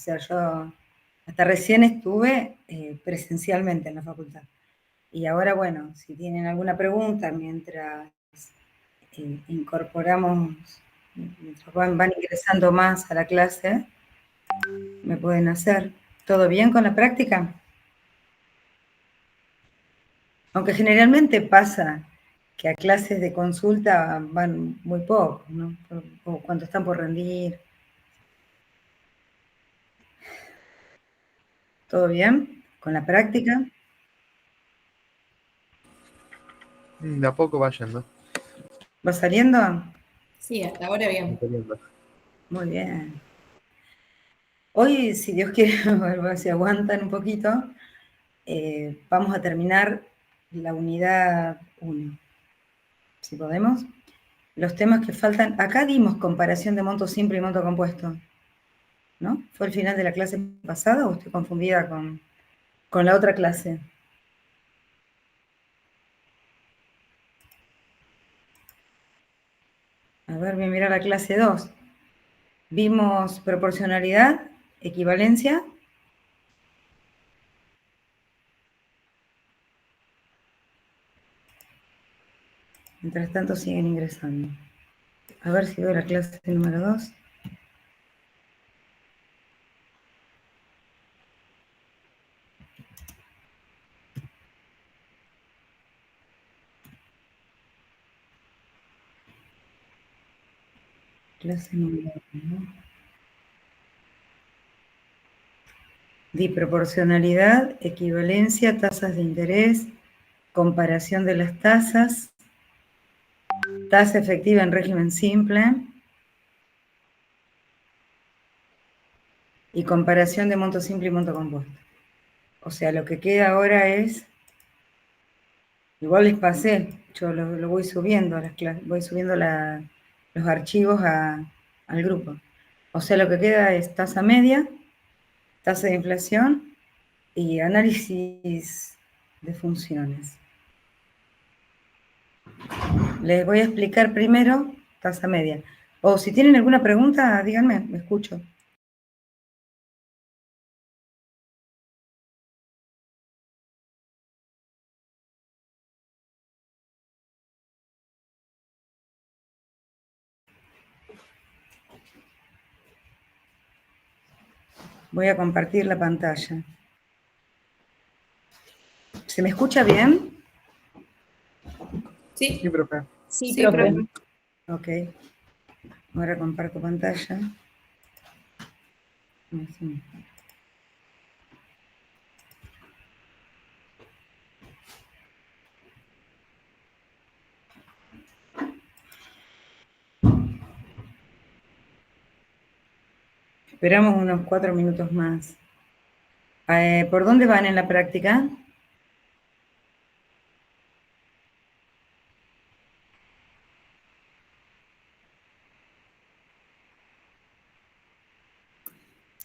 sea, yo hasta recién estuve presencialmente en la facultad. Y ahora, bueno, si tienen alguna pregunta mientras incorporamos, mientras van ingresando más a la clase, me pueden hacer. ¿Todo bien con la práctica? Aunque generalmente pasa que a clases de consulta van muy pocos, ¿no? O cuando están por rendir. ¿Todo bien con la práctica? De a poco va yendo. ¿Va saliendo? Sí, hasta ahora bien. Muy bien. Hoy, si Dios quiere, si aguantan un poquito, vamos a terminar la unidad 1. Si podemos. Los temas que faltan, acá dimos comparación de monto simple y monto compuesto, ¿no? ¿Fue el final de la clase pasada o estoy confundida con la otra clase? A ver, voy a mirar la clase 2. Vimos proporcionalidad, equivalencia. Mientras tanto siguen ingresando. A ver si veo la clase número 2. Clase número 1. Di proporcionalidad, equivalencia, tasas de interés, comparación de las tasas, tasa efectiva en régimen simple y comparación de monto simple y monto compuesto. O sea, lo que queda ahora es, igual les pasé, yo lo voy subiendo a las clases, voy subiendo los archivos al grupo. O sea, lo que queda es tasa media, tasa de inflación y análisis de funciones. Les voy a explicar primero tasa media. O si tienen alguna pregunta, díganme, me escucho. Voy a compartir la pantalla. ¿Se me escucha bien? Sí, Sí, profe. sí, profe. Ok. Ahora comparto pantalla. Así. Esperamos unos 4 minutos más. ¿Por dónde van en la práctica?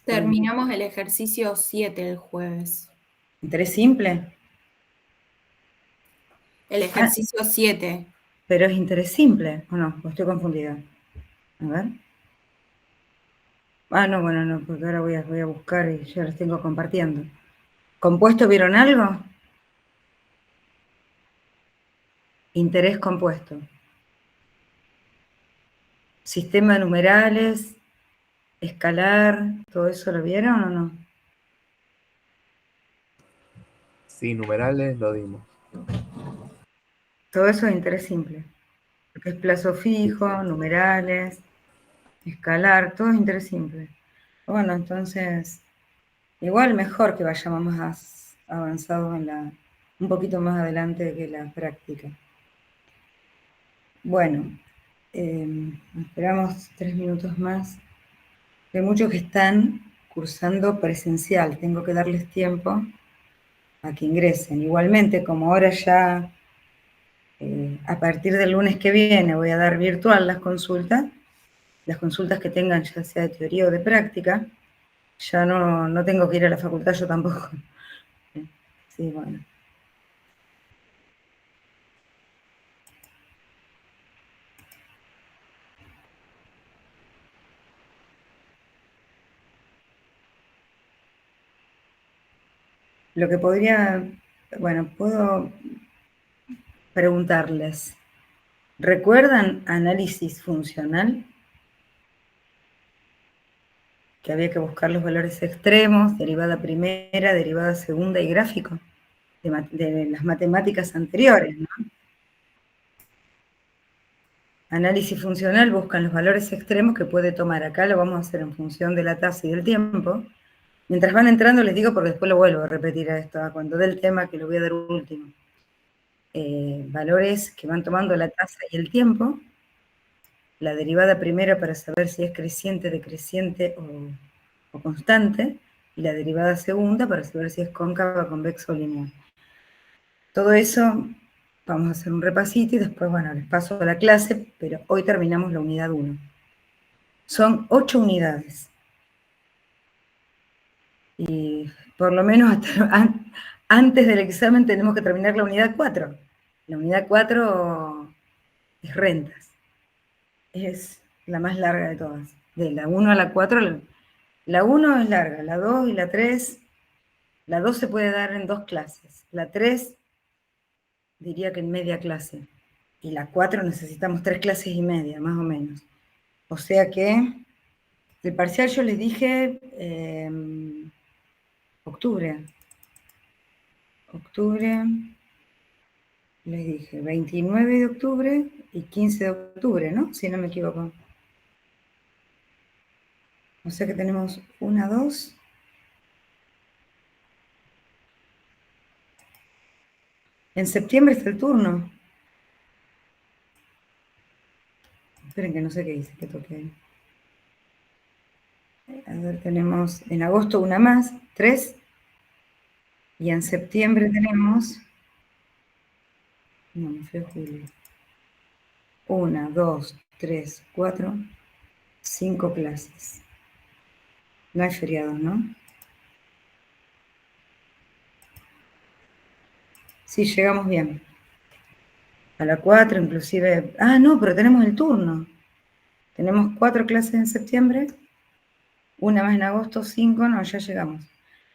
Terminamos el ejercicio 7 el jueves. ¿Interés simple? El ejercicio 7. Pero es interés simple, ¿o no? ¿O estoy confundida? A ver. No, bueno, no, porque ahora voy a buscar y ya los tengo compartiendo. ¿Compuesto vieron algo? Interés compuesto. Sistema de numerales, escalar, ¿todo eso lo vieron o no? Sí, numerales lo dimos. Todo eso es interés simple. Lo que es plazo fijo, numerales, escalar, todo es interés simple. Bueno, entonces, igual mejor que vayamos más avanzados un poquito más adelante que la práctica. Bueno, esperamos 3 minutos más. Hay muchos que están cursando presencial, tengo que darles tiempo a que ingresen. Igualmente, como ahora ya a partir del lunes que viene voy a dar virtual las consultas que tengan ya sea de teoría o de práctica, ya no tengo que ir a la facultad yo tampoco. Sí, bueno. lo que podría, bueno, puedo preguntarles, ¿recuerdan análisis funcional? Que había que buscar los valores extremos, derivada primera, derivada segunda y gráfico de las matemáticas anteriores, ¿no? Análisis funcional buscan los valores extremos que puede tomar. Acá lo vamos a hacer en función de la tasa y del tiempo. Mientras van entrando les digo, porque después lo vuelvo a repetir a esto, cuando dé el tema que lo voy a dar último. Valores que van tomando la tasa y el tiempo. La derivada primera para saber si es creciente, decreciente o constante. Y la derivada segunda para saber si es cóncava, convexa o lineal. Todo eso vamos a hacer un repasito y después, bueno, les paso a la clase, pero hoy terminamos la unidad 1. Son 8 unidades. Y por lo menos antes del examen tenemos que terminar la unidad 4. La unidad 4 es rentas. Es la más larga de todas. De la 1 a la 4, la 1 es larga, la 2 y la 3, la 2 se puede dar en 2 clases. La 3 diría que en media clase. Y la 4 necesitamos 3 clases y media, más o menos. O sea que el parcial yo les dije octubre. Octubre, les dije 29 de octubre y 15 de octubre, ¿no? Si no me equivoco. O sea que tenemos 1, 2. En septiembre está el turno. Esperen que no sé qué dice, que toque ahí. A ver, tenemos en agosto una más, 3. Y en septiembre tenemos... No, me fue julio. 1, 2, 3, 4, 5 clases. No hay feriados, ¿no? Sí, llegamos bien. A la 4 inclusive... Ah, no, pero tenemos el turno. Tenemos 4 clases en septiembre, una más en agosto, 5, no, ya llegamos.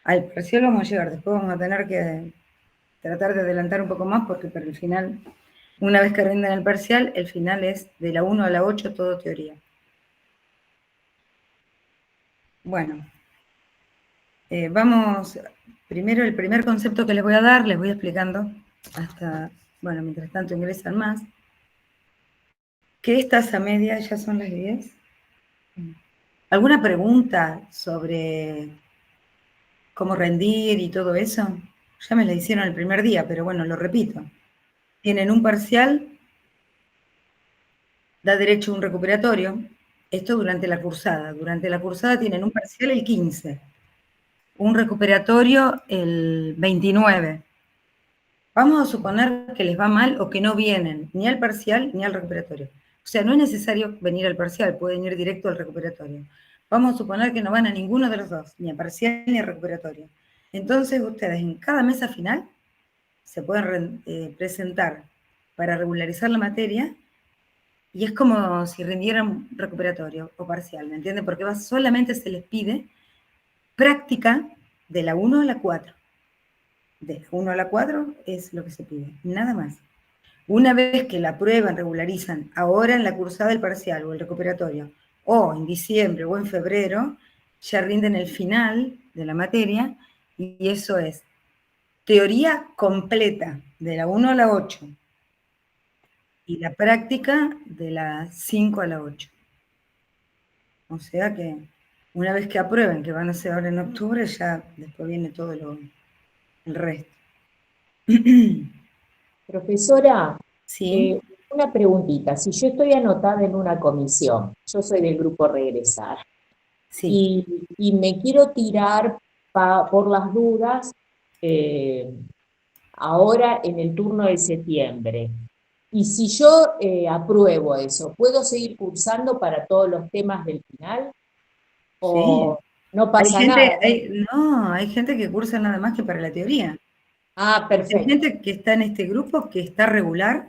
Al parcial vamos a llegar, después vamos a tener que tratar de adelantar un poco más porque para el final, una vez que rindan el parcial, el final es de la 1 a la 8, todo teoría. Bueno, vamos, primero el primer concepto que les voy a dar, les voy explicando hasta, bueno, mientras tanto ingresan más. ¿Qué es tasa media? Ya son las 10. ¿Alguna pregunta sobre cómo rendir y todo eso? Ya me la hicieron el primer día, pero bueno, lo repito. Tienen un parcial, da derecho a un recuperatorio, esto durante la cursada. Durante la cursada tienen un parcial el 15, un recuperatorio el 29. Vamos a suponer que les va mal o que no vienen ni al parcial ni al recuperatorio. O sea, no es necesario venir al parcial, pueden ir directo al recuperatorio. Vamos a suponer que no van a ninguno de los dos, ni a parcial ni a recuperatorio. Entonces ustedes en cada mesa final se pueden presentar para regularizar la materia y es como si rindieran recuperatorio o parcial, ¿me entienden? Porque solamente se les pide práctica de la 1 a la 4. De la 1 a la 4 es lo que se pide, nada más. Una vez que la aprueban, regularizan, ahora en la cursada del parcial o el recuperatorio, o en diciembre o en febrero, ya rinden el final de la materia, y eso es teoría completa, de la 1 a la 8, y la práctica de la 5 a la 8. O sea que una vez que aprueben, que van a ser ahora en octubre, ya después viene todo el resto. Profesora, Sí, una preguntita. Si yo estoy anotada en una comisión, yo soy del grupo Regresar, sí. y me quiero tirar por las dudas ahora en el turno de septiembre. Y si yo apruebo eso, ¿puedo seguir cursando para todos los temas del final? ¿O Sí. no pasa nada? Hay gente que cursa nada más que para la teoría. Ah, Hay perfecto. gente que está en este grupo que está regular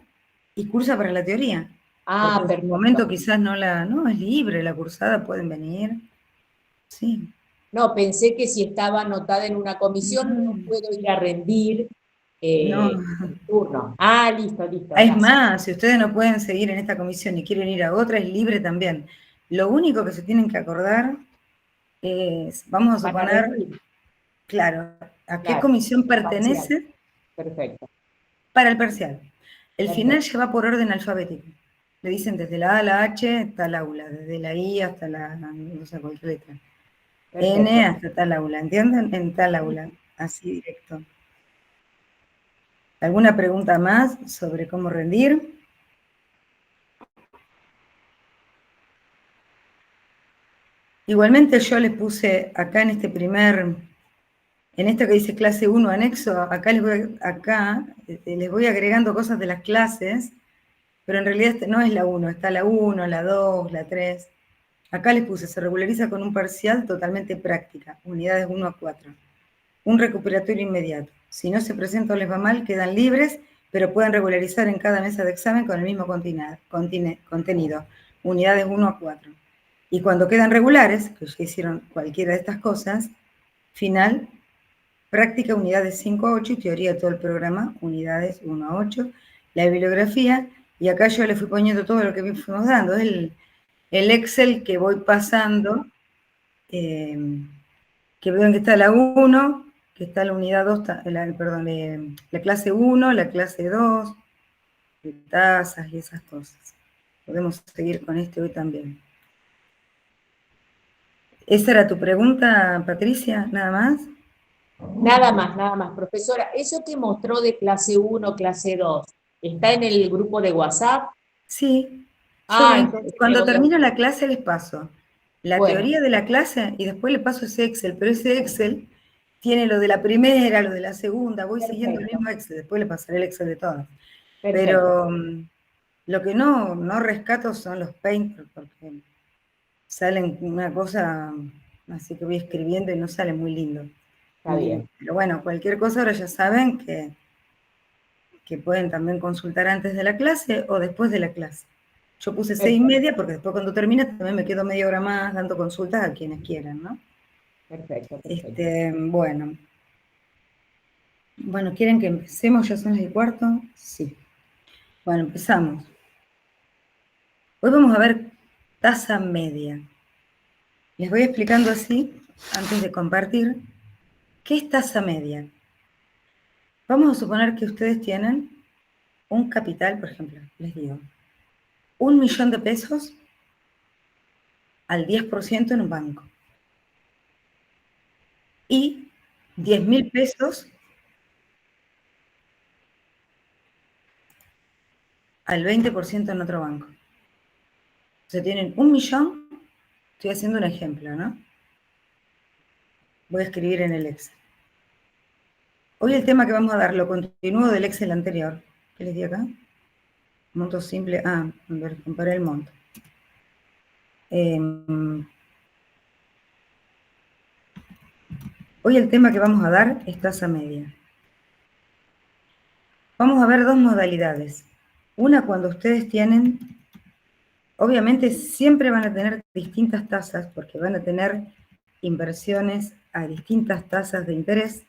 y cursa para la teoría. Ah, Porque en su momento quizás no, es libre la cursada, pueden venir. Sí. No, pensé que si estaba anotada en una comisión no No, puedo ir a rendir no. el turno. Ah, listo, listo, Es gracias. más, si ustedes no pueden seguir en esta comisión y quieren ir a otra, es libre también. Lo único que se tienen que acordar es, vamos a Van a suponer, rendir, claro, a qué claro, comisión parcial. pertenece Perfecto, para el parcial. El final perfecto, ya va por orden alfabético. Le dicen desde la A a la H tal aula, desde la I hasta la, no sé, cualquier letra. N perfecto. hasta tal aula, ¿entienden? En tal Sí, aula, así directo. ¿Alguna pregunta más sobre cómo rendir? Igualmente yo les puse acá en este en esto que dice clase 1 anexo, acá les voy agregando cosas de las clases, pero en realidad no es la 1, está la 1, la 2, la 3. Acá les puse, se regulariza con un parcial totalmente práctica, unidades 1 a 4. Un recuperatorio inmediato. Si no se presenta o les va mal, quedan libres, pero pueden regularizar en cada mesa de examen con el mismo contenido, unidades 1 a 4. Y cuando quedan regulares, que ya hicieron cualquiera de estas cosas, final, práctica unidades 5 a 8 y teoría de todo el programa, unidades 1 a 8. La bibliografía, y acá yo le fui poniendo todo lo que fuimos dando, es el Excel que voy pasando, que ven que está la 1, que está la unidad 2, perdón, la clase 1, la clase 2, de tasas y esas cosas. Podemos seguir con este hoy también. ¿Esa era tu pregunta, Patricia? ¿Nada más? nada más, profesora. Eso que mostró de clase 1, clase 2, ¿está en el grupo de WhatsApp? Sí. Ah, entonces me Cuando voy a... termino la clase les paso la Bueno, teoría de la clase y después le paso ese Excel, pero ese Excel tiene lo de la primera, lo de la segunda, voy siguiendo el perfecto, mismo Excel, después le pasaré el Excel de todas. perfecto. Pero lo que no rescato son los paint, porque salen una cosa, así que voy escribiendo y no sale muy lindo. Está bien. Pero bueno, cualquier cosa ahora ya saben que pueden también consultar antes de la clase o después de la clase. Yo puse 6:30 porque después cuando termine también me quedo media hora más dando consultas a quienes quieran, ¿no? Perfecto, perfecto. Bueno, ¿quieren que empecemos? ¿Ya son las 1:15? Sí. Bueno, empezamos. Hoy vamos a ver tasa media. Les voy explicando así, antes de compartir, ¿qué es tasa media? Vamos a suponer que ustedes tienen un capital, por ejemplo, les digo, 1.000.000 de pesos al 10% en un banco y 10.000 pesos al 20% en otro banco. O sea, tienen 1.000.000, estoy haciendo un ejemplo, ¿no? Voy a escribir en el Excel. Hoy el tema que vamos a dar lo continúo del Excel anterior. ¿Qué les di acá? Monto simple. A ver, comparé el monto. Hoy el tema que vamos a dar es tasa media. Vamos a ver dos modalidades. Una cuando ustedes tienen, obviamente siempre van a tener distintas tasas porque van a tener inversiones a distintas tasas de interés,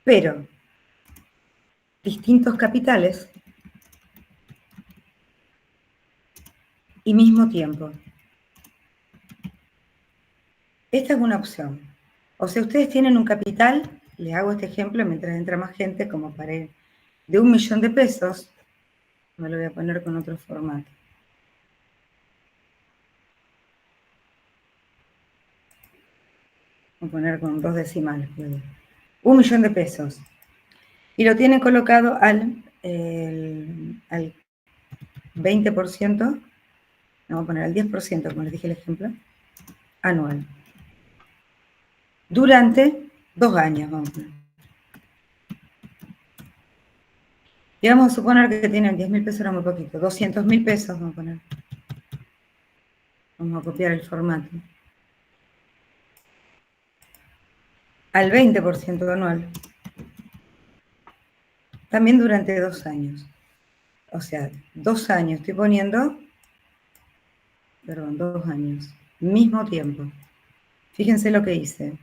pero distintos capitales y mismo tiempo. Esta es una opción. O sea, ustedes tienen un capital, les hago este ejemplo mientras entra más gente, como para ir, de 1.000.000 de pesos, me lo voy a poner con otro formato. Voy a poner con 2 decimales. 1.000.000 de pesos. Y lo tienen colocado al 20%, vamos a poner al 10%, como les dije el ejemplo, anual. Durante 2 años, vamos a poner. Y vamos a suponer que tienen 10.000 pesos, era muy poquito, 200.000 pesos, vamos a poner. Vamos a copiar el formato. Al 20% anual. También durante 2 años. O sea, 2 años estoy poniendo perdón, 2 años, mismo tiempo. Fíjense lo que hice.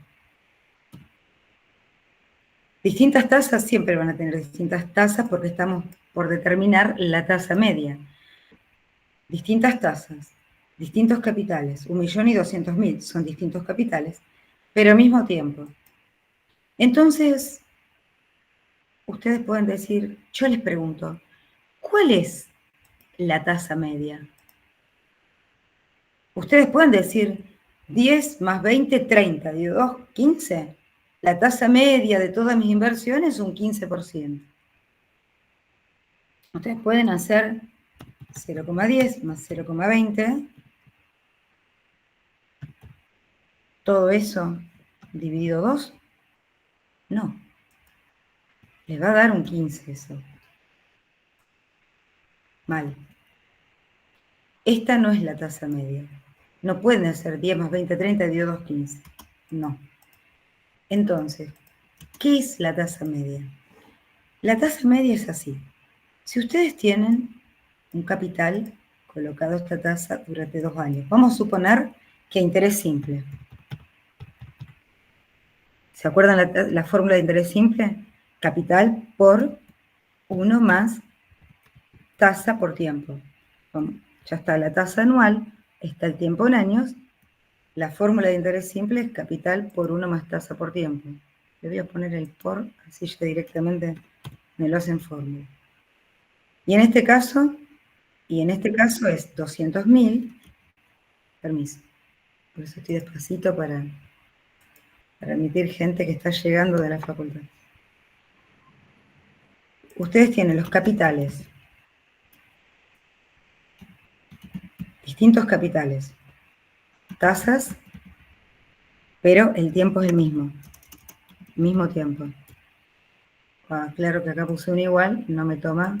Distintas tasas siempre van a tener distintas tasas porque estamos por determinar la tasa media. Distintas tasas, distintos capitales, 1.200.000 son distintos capitales, pero al mismo tiempo. Entonces, ustedes pueden decir, yo les pregunto, ¿cuál es la tasa media? Ustedes pueden decir 10 más 20, 30, digo 2, 15. La tasa media de todas mis inversiones es un 15%. Ustedes pueden hacer 0,10 más 0,20. Todo eso dividido 2. No. Les va a dar un 15 eso. Mal. Esta no es la tasa media. No pueden hacer 10 más 20, 30 dividido 2, 15. No. Entonces, ¿qué es la tasa media? La tasa media es así. Si ustedes tienen un capital colocado esta tasa durante 2 años, vamos a suponer que interés simple. ¿Se acuerdan la fórmula de interés simple? Capital por 1 más tasa por tiempo. Ya está la tasa anual, está el tiempo en años. La fórmula de interés simple es capital por 1 más tasa por tiempo. Le voy a poner el por, así ya directamente me lo hacen fórmula. Y en este caso es 200.000. Permiso. Por eso estoy despacito para admitir gente que está llegando de la facultad. Ustedes tienen los capitales. Distintos capitales. Tasas, pero el tiempo es el mismo. Mismo tiempo. Claro que acá puse un igual, no me toma.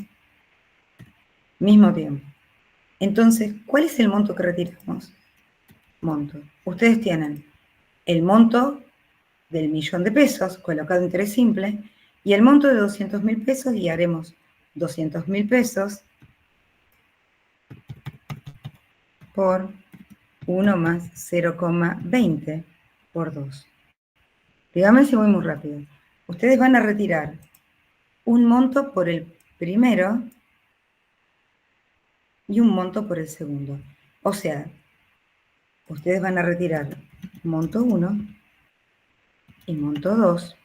Mismo tiempo. Entonces, ¿cuál es el monto que retiramos? Monto. Ustedes tienen el monto del 1.000.000 de pesos, colocado en interés simple, y el monto de 200.000 pesos, y haremos 200.000 pesos por 1 más 0,20 por 2. Dígame si voy muy rápido. Ustedes van a retirar un monto por el primero y un monto por el segundo. O sea, ustedes van a retirar monto 1 y monto 2.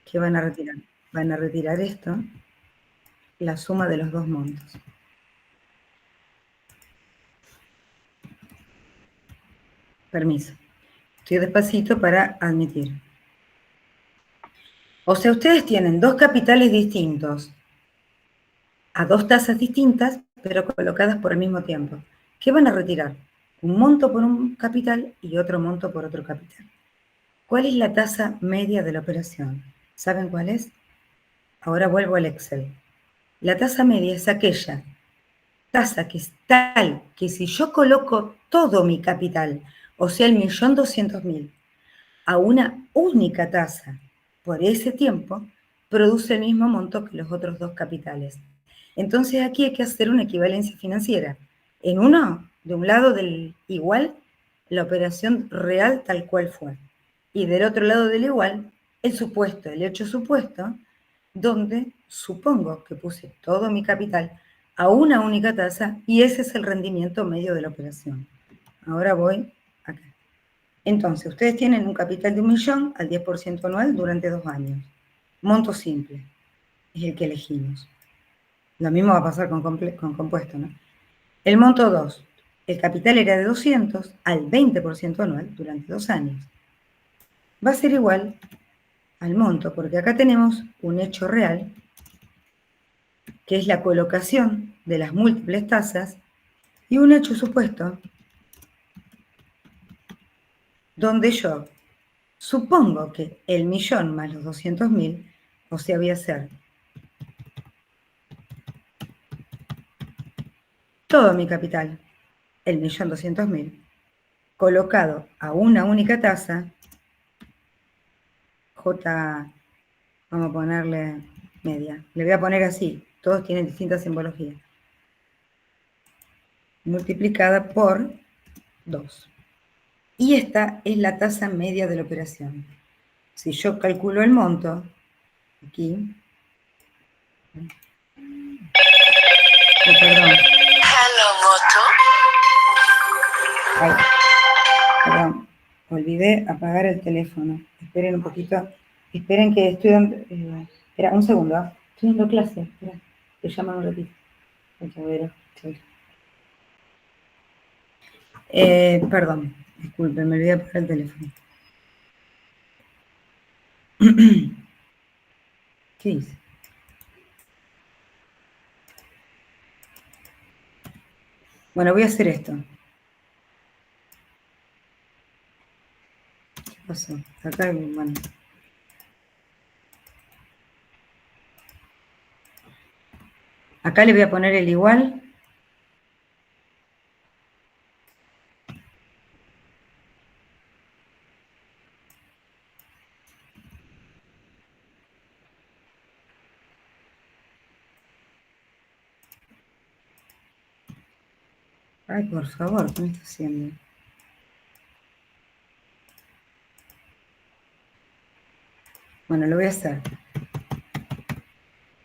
¿Qué van a retirar? Van a retirar esto, la suma de los dos montos. Permiso. Estoy despacito para admitir. O sea, ustedes tienen dos capitales distintos a dos tasas distintas, pero colocadas por el mismo tiempo. ¿Qué van a retirar? Un monto por un capital y otro monto por otro capital. ¿Cuál es la tasa media de la operación? ¿Saben cuál es? Ahora vuelvo al Excel. La tasa media es aquella tasa que es tal que si yo coloco todo mi capital, o sea, el 1.200.000, a una única tasa por ese tiempo, produce el mismo monto que los otros dos capitales. Entonces aquí hay que hacer una equivalencia financiera. En uno, de un lado del igual, la operación real tal cual fue. Y del otro lado del igual, el supuesto, el hecho supuesto, donde supongo que puse todo mi capital a una única tasa y ese es el rendimiento medio de la operación. Ahora voy acá. Entonces, ustedes tienen un capital de 1.000.000 al 10% anual durante 2 años. Monto simple, es el que elegimos. Lo mismo va a pasar con compuesto, ¿no? El monto 2, el capital era de 200 al 20% anual durante 2 años. Va a ser igual al monto, porque acá tenemos un hecho real, que es la colocación de las múltiples tasas, y un hecho supuesto, donde yo supongo que el 1.000.000 más los 200.000, o sea, voy a hacer todo mi capital, el 1.200.000, colocado a una única tasa, J, vamos a ponerle media, le voy a poner así, todos tienen distintas simbologías. multiplicada por 2. Y esta es la tasa media de la operación. Si yo calculo el monto, aquí, perdón. Hello, Moto. Ay, perdón, olvidé apagar el teléfono. Esperen un poquito. Esperen que estoy dando... espera, un segundo. Estoy dando clase. Espera, te llaman un ratito. Perdón, disculpen, me olvidé apagar el teléfono. ¿Qué hice? Bueno, voy a hacer esto. ¿Qué pasó? Acá, bueno. Acá le voy a poner el igual. Ay, por favor, ¿qué me está haciendo? Bueno, lo voy a hacer.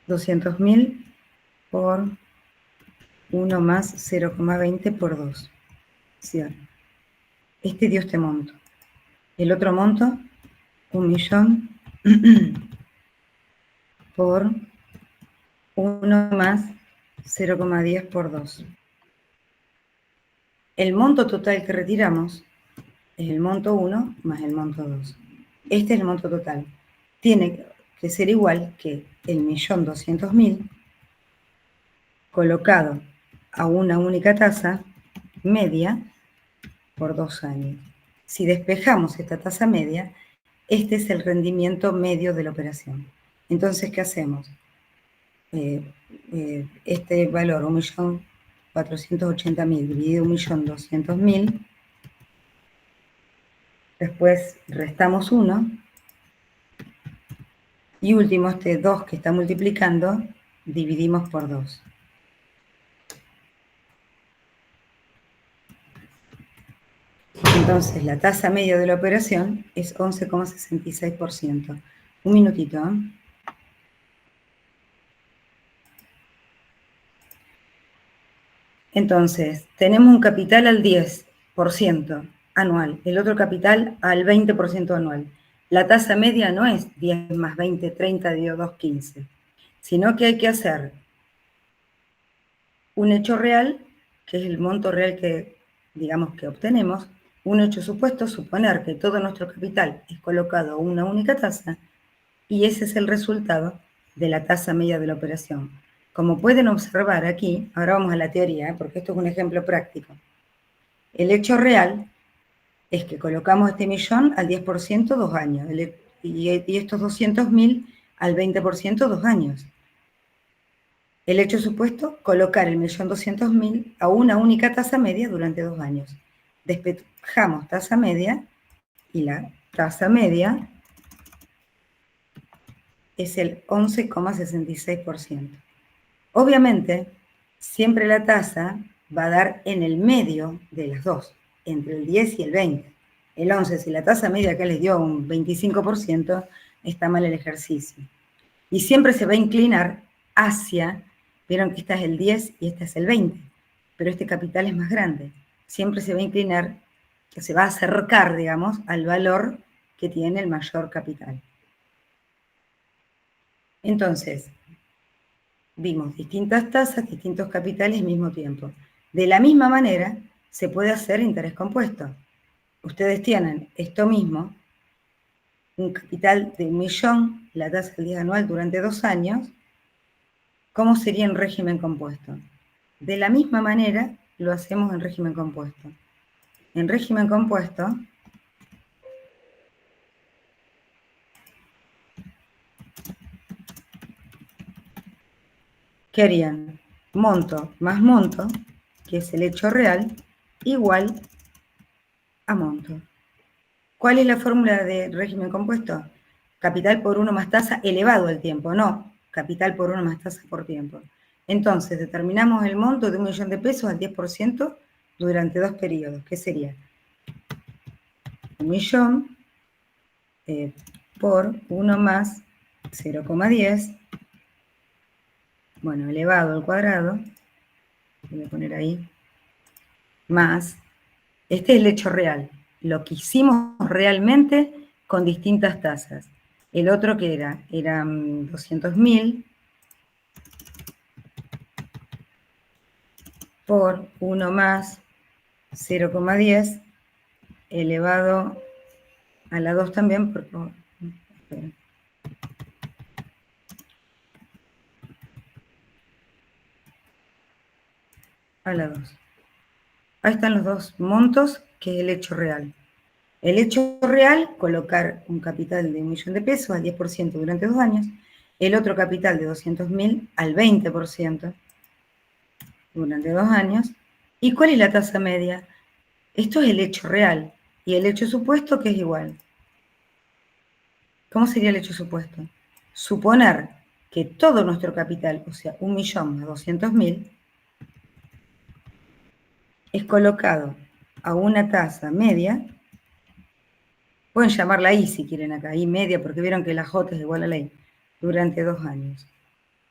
200.000 por 1 más 0,20 por 2. Cierro. Este dio este monto. El otro monto, 1.000.000 por 1 más 0,10 por 2. El monto total que retiramos es el monto 1 más el monto 2. Este es el monto total. Tiene que ser igual que el 1.200.000 colocado a una única tasa media por 2 años. Si despejamos esta tasa media, este es el rendimiento medio de la operación. Entonces, ¿qué hacemos? Este valor, 1.480.000 dividido 1.200.000, después restamos 1, y último, este 2 que está multiplicando, dividimos por 2. Entonces, la tasa media de la operación es 11,66%. Un minutito, ¿eh? Entonces, tenemos un capital al 10% anual, el otro capital al 20% anual. La tasa media no es 10 más 20, 30, dividido 2, 15, sino que hay que hacer un hecho real, que es el monto real que, digamos, que obtenemos, un hecho supuesto, suponer que todo nuestro capital es colocado a una única tasa, y ese es el resultado de la tasa media de la operación. Como pueden observar aquí, ahora vamos a la teoría, porque esto es un ejemplo práctico. El hecho real es que colocamos este millón al 10% 2 años, y estos 200.000 al 20% 2 años. El hecho supuesto, colocar el 1.200.000 a una única tasa media durante 2 años. Despejamos tasa media, y la tasa media es el 11,66%. Obviamente, siempre la tasa va a dar en el medio de las dos, entre el 10 y el 20. El 11, si la tasa media acá les dio un 25%, está mal el ejercicio. Y siempre se va a inclinar hacia, vieron que esta es el 10 y esta es el 20, pero este capital es más grande. Siempre se va a inclinar, que se va a acercar, digamos, al valor que tiene el mayor capital. Entonces, vimos distintas tasas, distintos capitales al mismo tiempo. De la misma manera, se puede hacer interés compuesto. Ustedes tienen esto mismo, un capital de 1.000.000, la tasa del día anual durante 2 años. ¿Cómo sería en régimen compuesto? De la misma manera lo hacemos en régimen compuesto. En régimen compuesto, ¿qué harían? Monto más monto, que es el hecho real, igual a monto. ¿Cuál es la fórmula de régimen compuesto? Capital por 1 más tasa elevado al tiempo, no capital por 1 más tasa por tiempo. Entonces, determinamos el monto de 1 millón de pesos al 10% durante 2 periodos. ¿Qué sería? 1 millón por 1 más 0,10, bueno, elevado al cuadrado, voy a poner ahí, más, este es el hecho real, lo que hicimos realmente con distintas tasas. El otro que eran 200.000 por 1 más 0,10 elevado a la 2 también, porque, a la 2. Ahí están los dos montos, que es el hecho real. El hecho real, colocar un capital de 1 millón de pesos al 10% durante 2 años, el otro capital de 200.000 al 20% durante 2 años. ¿Y cuál es la tasa media? Esto es el hecho real. Y el hecho supuesto, que es igual. ¿Cómo sería el hecho supuesto? Suponer que todo nuestro capital, o sea, 1 millón más 200.000, es colocado a una tasa media. Pueden llamarla I si quieren acá, I media, porque vieron que la J es igual a la I, durante 2 años.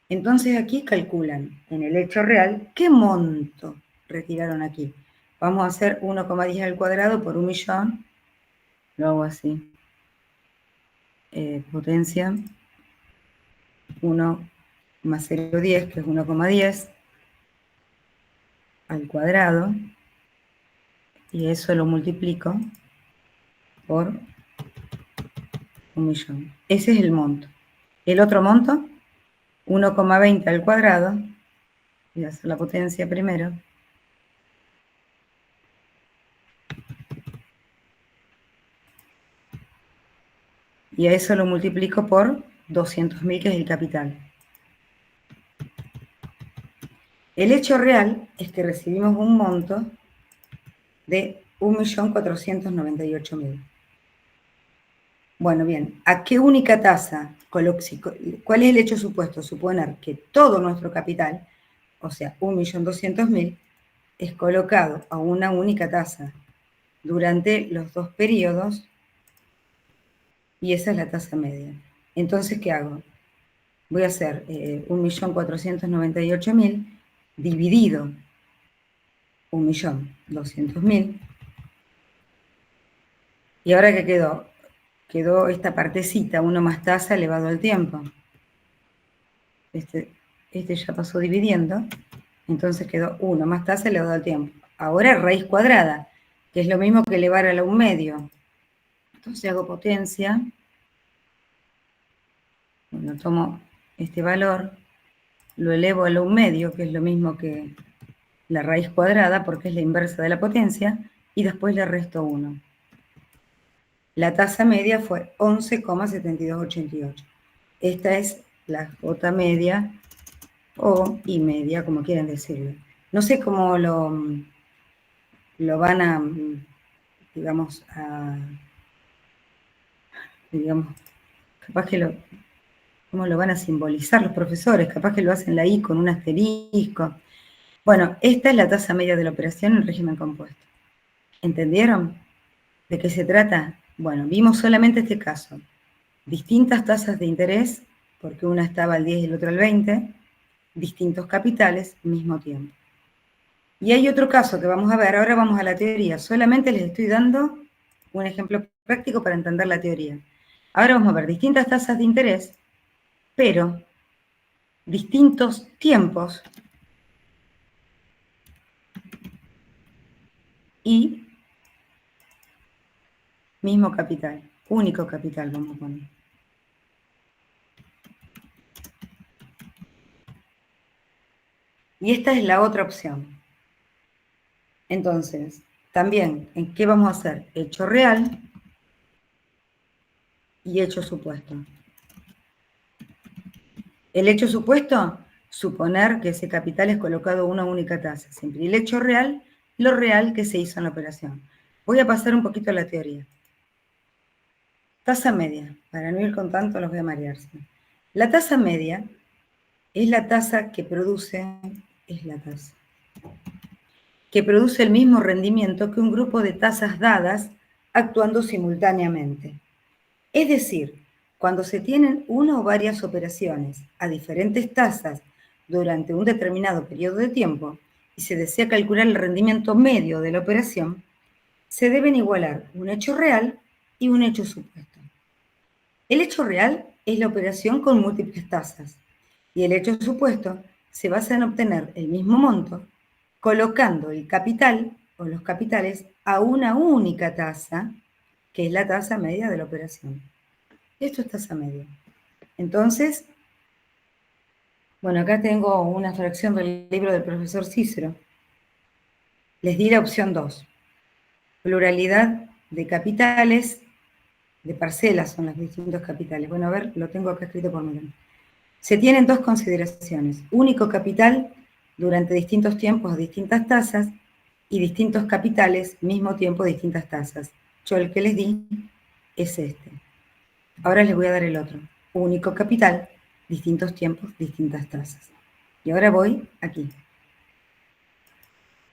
Entonces aquí calculan en el hecho real qué monto retiraron aquí. Vamos a hacer 1,10 al cuadrado por 1 millón, lo hago así, potencia 1 más 0,10, que es 1,10 al cuadrado, y eso lo multiplico por 1 millón. Ese es el monto. El otro monto, 1,20 al cuadrado, voy a hacer la potencia primero, y a eso lo multiplico por 200.000, que es el capital. El hecho real es que recibimos un monto de 1.498.000. Bueno, bien, ¿a qué única tasa? ¿Cuál es el hecho supuesto? Suponer que todo nuestro capital, o sea, 1.200.000, es colocado a una única tasa durante los 2 periodos, y esa es la tasa media. Entonces, ¿qué hago? Voy a hacer 1.498.000 dividido 1.200.000. ¿Y ahora qué quedó? Quedó esta partecita, 1 más tasa elevado al tiempo. Este ya pasó dividiendo, entonces quedó 1 más tasa elevado al tiempo. Ahora raíz cuadrada, que es lo mismo que elevar a la 1/2. Entonces hago potencia. Bueno, tomo este valor, lo elevo a la 1/2, que es lo mismo que la raíz cuadrada, porque es la inversa de la potencia, y después le resto 1. La tasa media fue 11,7288. Esta es la J media o I media, como quieran decirlo. No sé cómo lo van a, digamos, capaz que cómo lo van a simbolizar los profesores, capaz que lo hacen la I con un asterisco. Bueno, esta es la tasa media de la operación en régimen compuesto. ¿Entendieron de qué se trata? Bueno, vimos solamente este caso. Distintas tasas de interés, porque una estaba al 10 y el otro al 20, distintos capitales, mismo tiempo. Y hay otro caso que vamos a ver, ahora vamos a la teoría. Solamente les estoy dando un ejemplo práctico para entender la teoría. Ahora vamos a ver distintas tasas de interés, pero distintos tiempos y mismo capital, único capital vamos a poner. Y esta es la otra opción. Entonces, también, ¿en qué vamos a hacer? Hecho real y hecho supuesto. El hecho supuesto, suponer que ese capital es colocado a una única tasa. Siempre. Y el hecho real, lo real que se hizo en la operación. Voy a pasar un poquito a la teoría. Tasa media. Para no ir con tanto los voy a marearse. La tasa media es la tasa que produce, que produce el mismo rendimiento que un grupo de tasas dadas actuando simultáneamente. Es decir, cuando se tienen una o varias operaciones a diferentes tasas durante un determinado periodo de tiempo y se desea calcular el rendimiento medio de la operación, se deben igualar un hecho real y un hecho supuesto. El hecho real es la operación con múltiples tasas y el hecho supuesto se basa en obtener el mismo monto colocando el capital o los capitales a una única tasa, que es la tasa media de la operación. Esto es tasa media. Entonces, bueno, acá tengo una fracción del libro del profesor Cícero. Les di la opción 2. Pluralidad de capitales, de parcelas son los distintos capitales. Bueno, a ver, lo tengo acá escrito por mí. Se tienen dos consideraciones. Único capital durante distintos tiempos a distintas tasas y distintos capitales, mismo tiempo, distintas tasas. Yo el que les di es este. Ahora les voy a dar el otro. Único capital, distintos tiempos, distintas tasas. Y ahora voy aquí.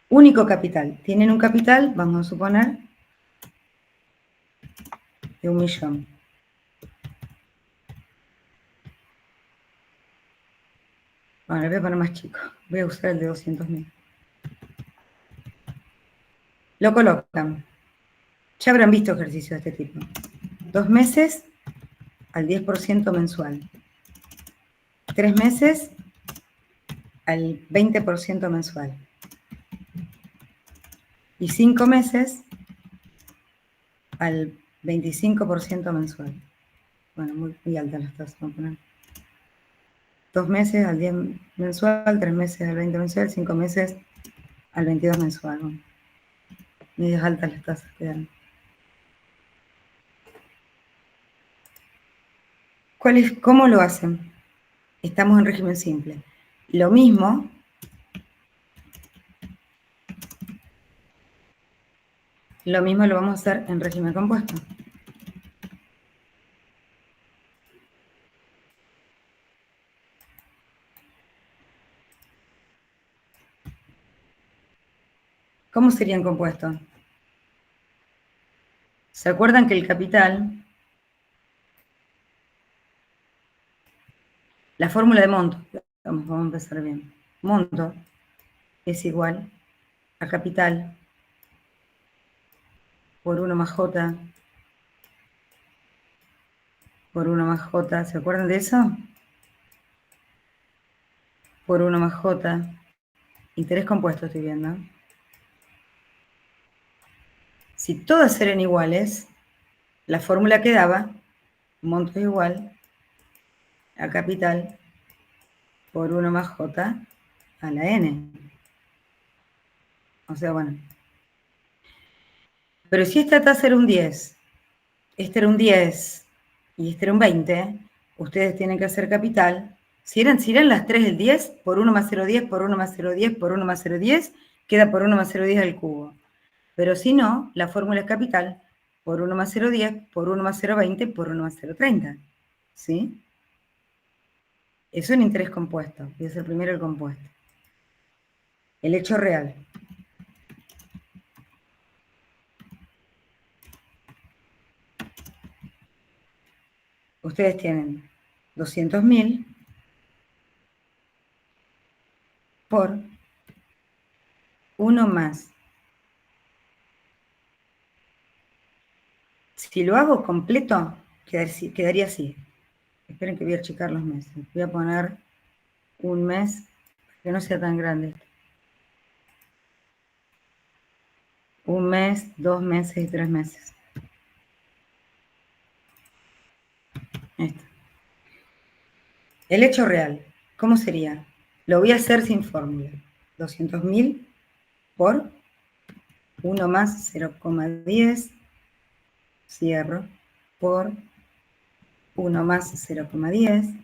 Único capital. Tienen un capital, vamos a suponer, de 1.000.000. Bueno, le voy a poner más chico. Voy a usar el de 200.000. Lo colocan. Ya habrán visto ejercicios de este tipo. 2 meses al 10% mensual. 3 meses al 20% mensual. Y 5 meses al 25% mensual. Bueno, muy altas las tasas, vamos a poner. 2 meses al 10 mensual, 3 meses al 20 mensual, 5 meses al 22 mensual. Bueno, medias altas las tasas quedan. ¿Cómo lo hacen? Estamos en régimen simple. Lo mismo lo vamos a hacer en régimen compuesto. ¿Cómo serían compuestos? ¿Se acuerdan que el capital, la fórmula de monto, vamos a empezar bien, monto es igual a capital por 1 más J por 1 más J, ¿se acuerdan de eso? Por 1 más J, interés compuesto estoy viendo. Si todas eran iguales, la fórmula quedaba, monto es igual a capital por 1 más J a la N. O sea, bueno. Pero si esta tasa era un 10, este era un 10 y este era un 20, ustedes tienen que hacer capital. Si eran las 3 el 10, por 1 más 0,10, por 1 más 0,10, por 1 más 0,10, queda por 1 más 0,10 al cubo. Pero si no, la fórmula es capital por 1 más 0,10, por 1 más 0,20, por 1 más 0,30. ¿Sí? Eso en interés compuesto. Voy a hacer primero el compuesto. El hecho real. Ustedes tienen 200.000 por 1 más. Si lo hago completo, quedaría así. Esperen que voy a achicar los meses. Voy a poner un mes, que no sea tan grande. 1 mes, 2 meses y 3 meses. Esto. El hecho real, ¿cómo sería? Lo voy a hacer sin fórmula. 200.000 por 1 más 0,10, cierro, por 1 más 0,10.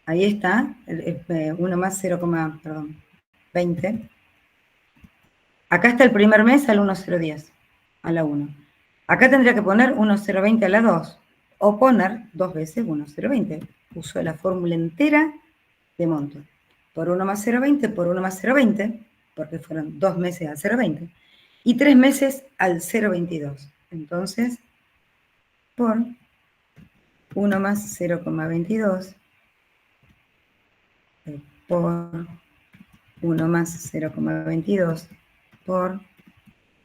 Ahí está, 1 más 0,20. Acá está el primer mes al 1,010, a la 1. Acá tendría que poner 1,020 a la 2, o poner 2 veces 1,020. Uso la fórmula entera de monto. Por 1 más 0,20, por 1 más 0,20, porque fueron 2 meses al 0,20, y 3 meses al 0,22. Entonces, por 1 más 0,22, por 1 más 0,22, por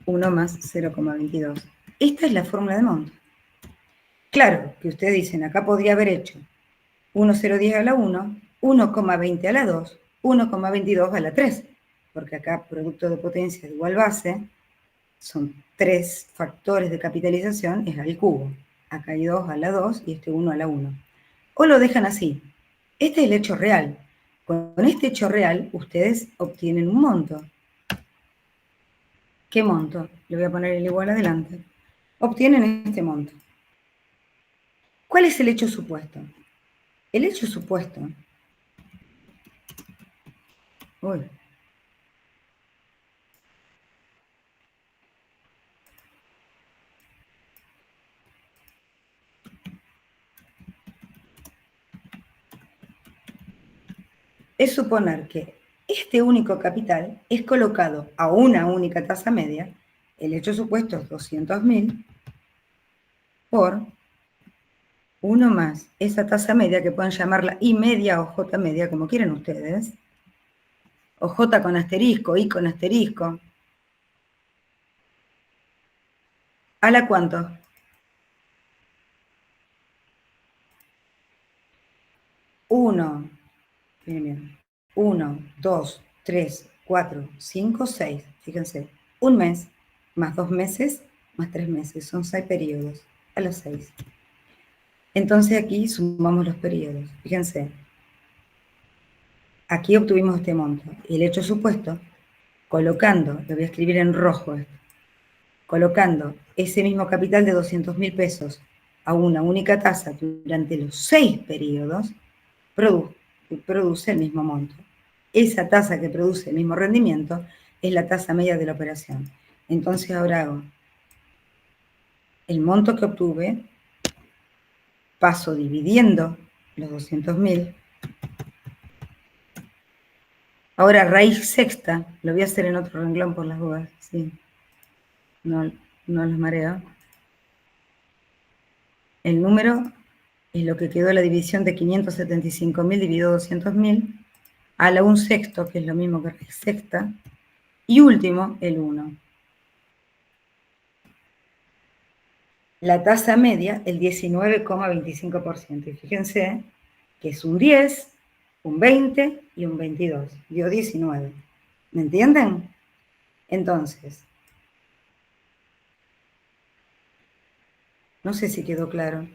1 más 0,22. Esta es la fórmula de monto. Claro, que ustedes dicen, acá podría haber hecho 1,010 a la 1, 1,20 a la 2, 1,22 a la 3, porque acá producto de potencia de igual base, son 3 factores de capitalización, es al cubo. Acá hay 2 a la 2 y este 1 a la 1. O lo dejan así. Este es el hecho real. Con este hecho real, ustedes obtienen un monto. ¿Qué monto? Le voy a poner el igual adelante. Obtienen este monto. ¿Cuál es el hecho supuesto? El hecho supuesto. Uy. Es suponer que este único capital es colocado a una única tasa media, el hecho supuesto es 200.000, por 1 más esa tasa media, que pueden llamarla I media o J media, como quieran ustedes, o J con asterisco, I con asterisco. ¿A la cuánto? Uno, miren, 1, 2, 3, 4, 5, 6. Fíjense, un mes más 2 meses más 3 meses. Son 6 periodos a los 6. Entonces aquí sumamos los periodos. Fíjense, aquí obtuvimos este monto. Y el hecho supuesto, colocando, lo voy a escribir en rojo esto, colocando ese mismo capital de 200.000 pesos a una única tasa durante los 6 periodos, produce el mismo monto. Esa tasa que produce el mismo rendimiento es la tasa media de la operación. Entonces ahora hago el monto que obtuve, paso dividiendo los 200.000. Ahora raíz sexta, lo voy a hacer en otro renglón por las dudas, sí. No los mareo. El número es lo que quedó de la división de 575.000 dividido 200.000, a la 1/6, que es lo mismo que raíz sexta, y último, el 1. La tasa media, el 19,25%. Y fíjense que es un 10, un 20 y un 22. Dio 19. ¿Me entienden? Entonces, no sé si quedó claro.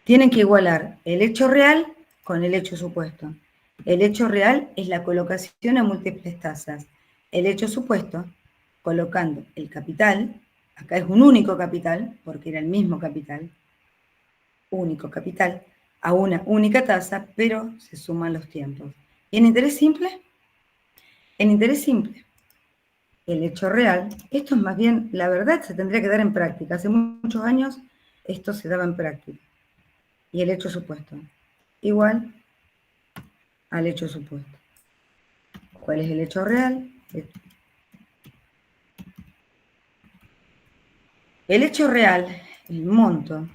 Tienen que igualar el hecho real con el hecho supuesto. El hecho real es la colocación a múltiples tasas. El hecho supuesto, colocando el capital, acá es un único capital, porque era el mismo capital, único capital, a una única tasa, pero se suman los tiempos. ¿Y en interés simple? En interés simple, el hecho real, esto es más bien, la verdad se tendría que dar en práctica. Hace muchos años esto se daba en práctica. Y el hecho supuesto, igual al hecho supuesto. ¿Cuál es el hecho real? El hecho real, el monto,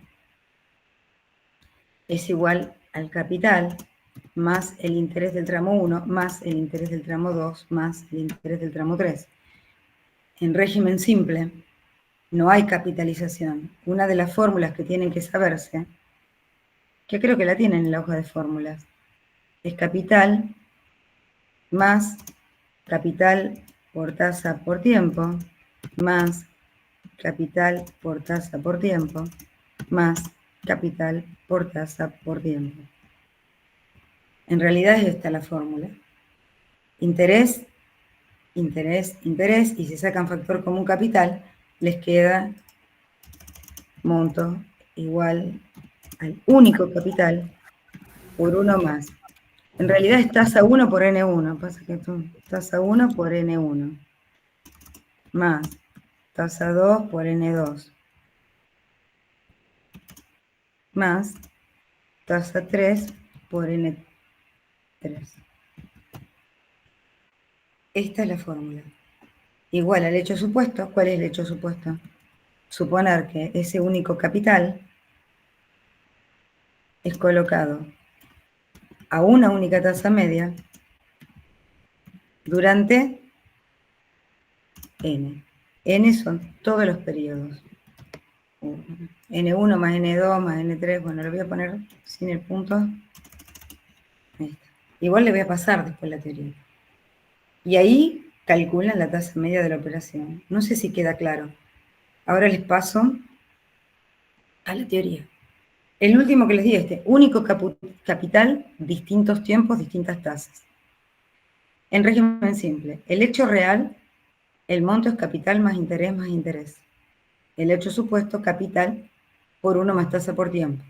es igual al capital más el interés del tramo 1, más el interés del tramo 2, más el interés del tramo 3. En régimen simple no hay capitalización. Una de las fórmulas que tienen que saberse, que creo que la tienen en la hoja de fórmulas, es capital más capital por tasa por tiempo, más capital por tasa por tiempo, más capital por tasa por tiempo. En realidad es esta la fórmula. Interés, interés, interés, y si sacan factor común capital, les queda monto igual al único capital por 1 más. En realidad es tasa 1 por N1, pasa que esto tasa 1 por N1, más tasa 2 por N2, más tasa 3 por N3. 3. Esta es la fórmula. Igual al hecho supuesto. ¿Cuál es el hecho supuesto? Suponer que ese único capital es colocado a una única tasa media durante n. N son todos los periodos. N1 más N2 más N3, bueno, lo voy a poner sin el punto. Ahí está. Igual le voy a pasar después la teoría. Y ahí calculan la tasa media de la operación. No sé si queda claro. Ahora les paso a la teoría. El último que les di, único capital, distintos tiempos, distintas tasas. En régimen simple, el hecho real, el monto es capital más interés. El hecho supuesto, capital por 1 más tasa por tiempo.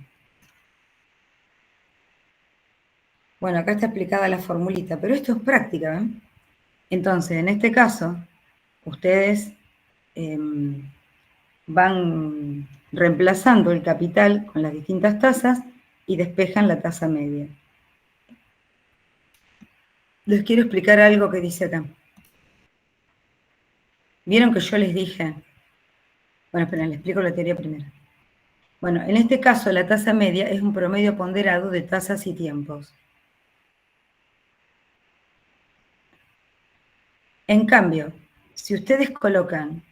Bueno, acá está explicada la formulita, pero esto es práctica, ¿ven? Entonces, en este caso, ustedes van reemplazando el capital con las distintas tasas y despejan la tasa media. Les quiero explicar algo que dice acá. ¿Vieron que yo les dije? Bueno, esperen, les explico la teoría primero. Bueno, en este caso la tasa media es un promedio ponderado de tasas y tiempos. En cambio, si ustedes colocan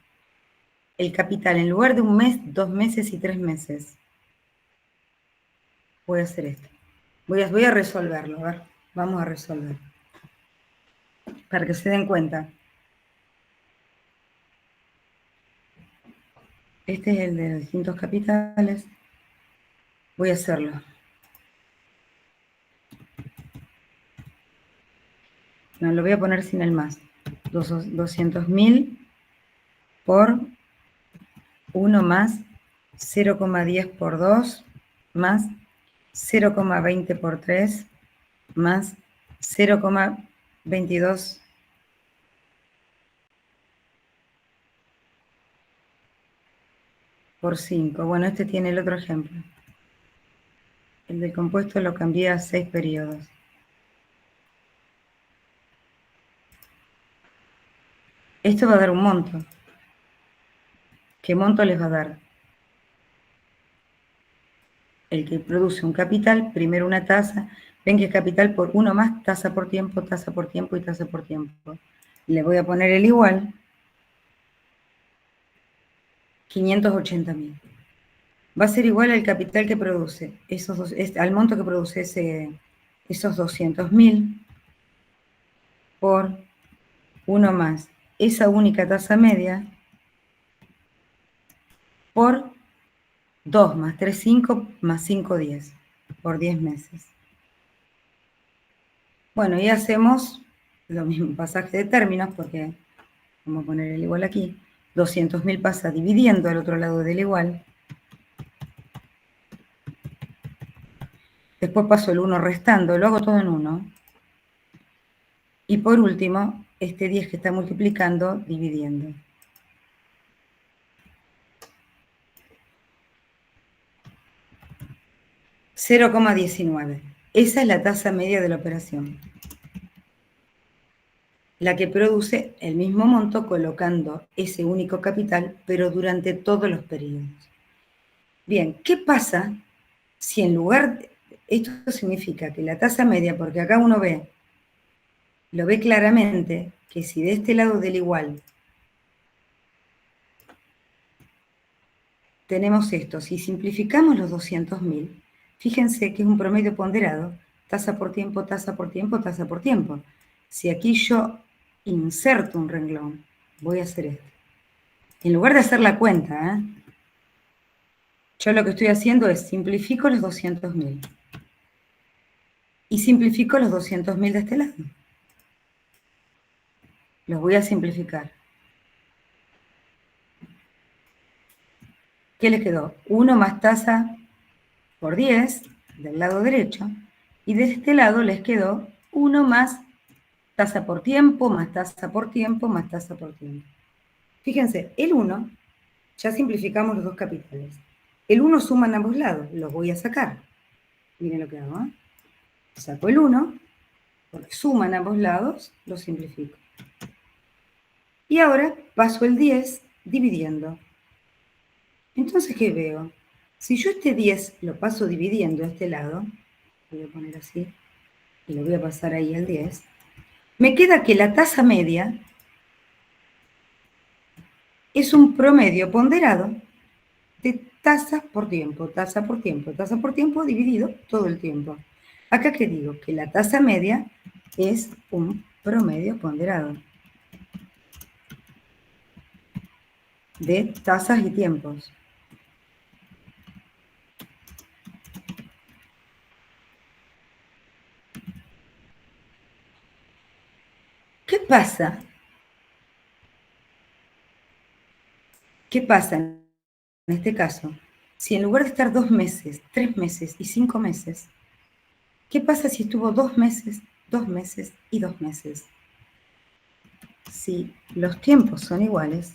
el capital en lugar de 1 mes, 2 meses y 3 meses, voy a hacer esto. Voy a resolverlo, a ver, vamos a resolver. Para que se den cuenta. Este es el de los distintos capitales. Voy a hacerlo. No, lo voy a poner sin el más. 200.000 por 1 más 0,10 por 2 más 0,20 por 3 más 0,22 por 5. Bueno, este tiene el otro ejemplo. El del compuesto lo cambié a 6 periodos. Esto va a dar un monto. ¿Qué monto les va a dar? El que produce un capital, primero una tasa. Ven que es capital por 1 más tasa por tiempo y tasa por tiempo. Le voy a poner el igual. 580.000. Va a ser igual al capital que produce, al monto que produce esos 200.000 por 1 más esa única tasa media por 2 más 3, 5 más 5, 10 por 10 meses. Bueno, y hacemos lo mismo, pasaje de términos, porque vamos a poner el igual aquí. 200.000 pasa dividiendo al otro lado del igual. Después paso el 1 restando, lo hago todo en 1. Y por último, este 10 que está multiplicando, dividiendo. $0,19. Esa es la tasa media de la operación. La que produce el mismo monto colocando ese único capital, pero durante todos los periodos. Bien, ¿qué pasa si en lugar de... Esto significa que la tasa media, porque acá uno lo ve claramente, que si de este lado del igual tenemos esto, si simplificamos los 200.000, fíjense que es un promedio ponderado, tasa por tiempo, tasa por tiempo, tasa por tiempo. Si aquí yo inserto un renglón, voy a hacer esto. En lugar de hacer la cuenta, yo lo que estoy haciendo es simplifico los 200.000. Y simplifico los 200.000 de este lado. Los voy a simplificar. ¿Qué les quedó? 1 más tasa por 10 del lado derecho. Y de este lado les quedó 1 más tasa por tiempo, más tasa por tiempo, más tasa por tiempo. Fíjense, el 1, ya simplificamos los dos capitales. El 1 suma en ambos lados, los voy a sacar. Miren lo que hago. Saco el 1 porque suman a ambos lados, lo simplifico. Y ahora paso el 10 dividiendo. Entonces, ¿qué veo? Si yo este 10 lo paso dividiendo a este lado, voy a poner así, y lo voy a pasar ahí al 10, me queda que la tasa media es un promedio ponderado de tasa por tiempo, tasa por tiempo, tasa por tiempo dividido todo el tiempo. Acá que digo que la tasa media es un promedio ponderado de tasas y tiempos. ¿Qué pasa? ¿Qué pasa en este caso? Si en lugar de estar 2 meses, 3 meses y 5 meses, ¿qué pasa si estuvo 2 meses, 2 meses y 2 meses? Si los tiempos son iguales,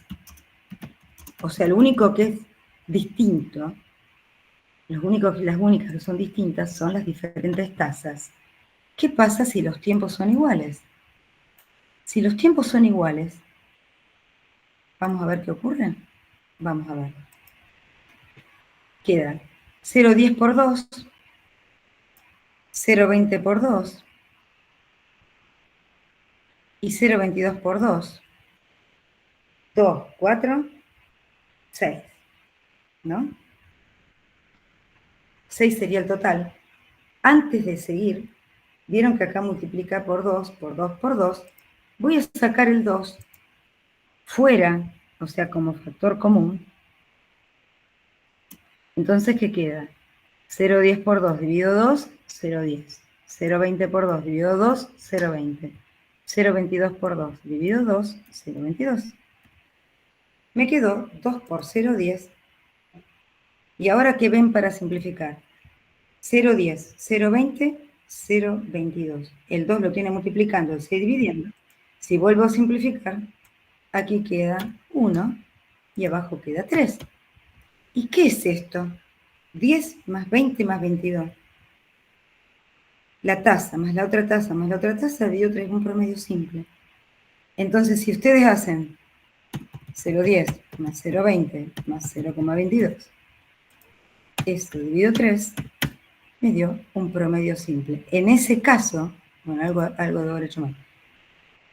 o sea, lo único que es distinto, las únicas que son distintas son las diferentes tasas. ¿Qué pasa si los tiempos son iguales? Si los tiempos son iguales, vamos a ver qué ocurre. Vamos a ver. Queda 0,10 por 2, 0,20 por 2 y 0,22 por 2. 2, 4, 6, ¿no? 6 sería el total. Antes de seguir, vieron que acá multiplica por 2, por 2, por 2. Voy a sacar el 2 fuera, o sea, como factor común. Entonces, ¿qué queda? 0,10 por 2 dividido 2, 0,10. 0,20 por 2 dividido 2, 0,20. 0,22 por 2 dividido 2, 0,22. Me quedó 2 por 0,10. ¿Y ahora qué ven para simplificar? 0,10, 0,20, 0,22. El 2 lo tiene multiplicando, el 6 dividiendo. Si vuelvo a simplificar, aquí queda 1 y abajo queda 3. ¿Y qué es esto? 10 más 20 más 22. La tasa más la otra tasa más la otra tasa dividido 3 es un promedio simple. Entonces, si ustedes hacen 0,10 más 0,20 más 0,22, esto dividido 3 me dio un promedio simple. En ese caso, bueno, algo debo haber hecho mal.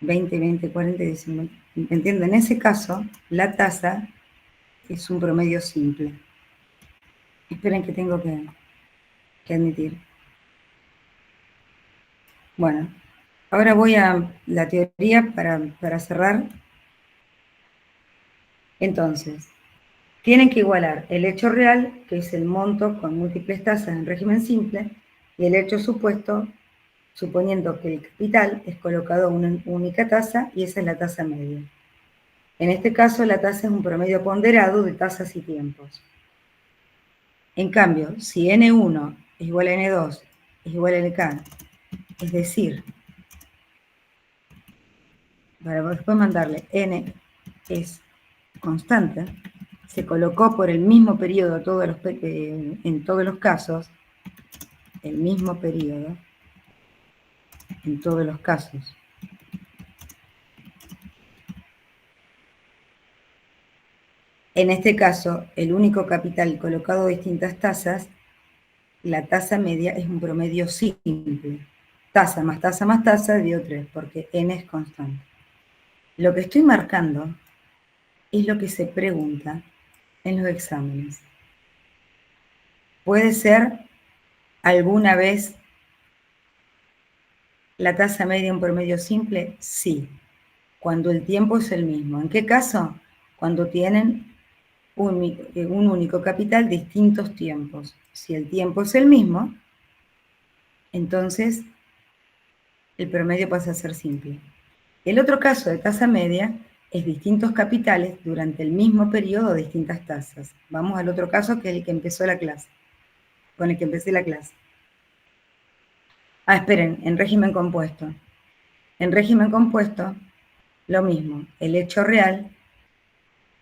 20, 20, 40, 19. ¿Entienden? En ese caso, la tasa es un promedio simple. Esperen que tengo que admitir. Bueno, ahora voy a la teoría para cerrar. Entonces, tienen que igualar el hecho real, que es el monto con múltiples tasas en régimen simple, y el hecho supuesto, suponiendo que el capital es colocado a una única tasa, y esa es la tasa media. En este caso, la tasa es un promedio ponderado de tasas y tiempos. En cambio, si N1 es igual a N2 es igual a LK, es decir, para después mandarle N es constante, se colocó por el mismo periodo en todos los casos, el mismo periodo en todos los casos. En este caso, el único capital colocado a distintas tasas, la tasa media es un promedio simple. Tasa más tasa dio 3, porque N es constante. Lo que estoy marcando es lo que se pregunta en los exámenes. ¿Puede ser alguna vez la tasa media un promedio simple? Sí, cuando el tiempo es el mismo. ¿En qué caso? Cuando tienen un único capital, distintos tiempos. Si el tiempo es el mismo, entonces el promedio pasa a ser simple. El otro caso de tasa media es distintos capitales durante el mismo periodo de distintas tasas. Vamos al otro caso, que es el que empezó la clase, con el que empecé la clase. Esperen, en régimen compuesto. En régimen compuesto, lo mismo. El hecho real,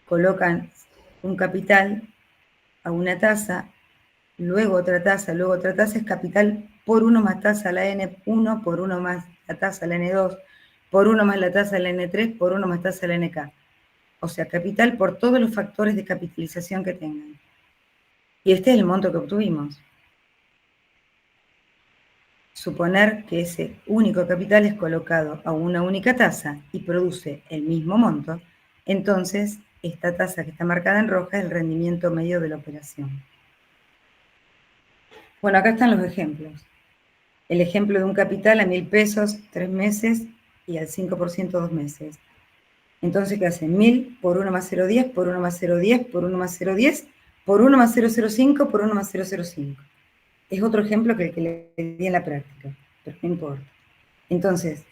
colocan un capital a una tasa, luego otra tasa, es capital por 1 más tasa a la N1, por 1 más la tasa a la N2, por 1 más la tasa a la N3, por 1 más tasa a la NK. O sea, capital por todos los factores de capitalización que tengan. Y este es el monto que obtuvimos. Suponer que ese único capital es colocado a una única tasa y produce el mismo monto, entonces esta tasa que está marcada en roja es el rendimiento medio de la operación. Bueno, acá están los ejemplos. El ejemplo de un capital a 1.000 pesos, 3 meses, y al 5% 2 meses. Entonces, ¿qué hacen? 1.000 por 1 más 0,10, por 1 más 0,10, por 1 más 0,10, por 1 más 0,05, por 1 más 0,05. Es otro ejemplo que el que le di en la práctica, pero no importa. Entonces,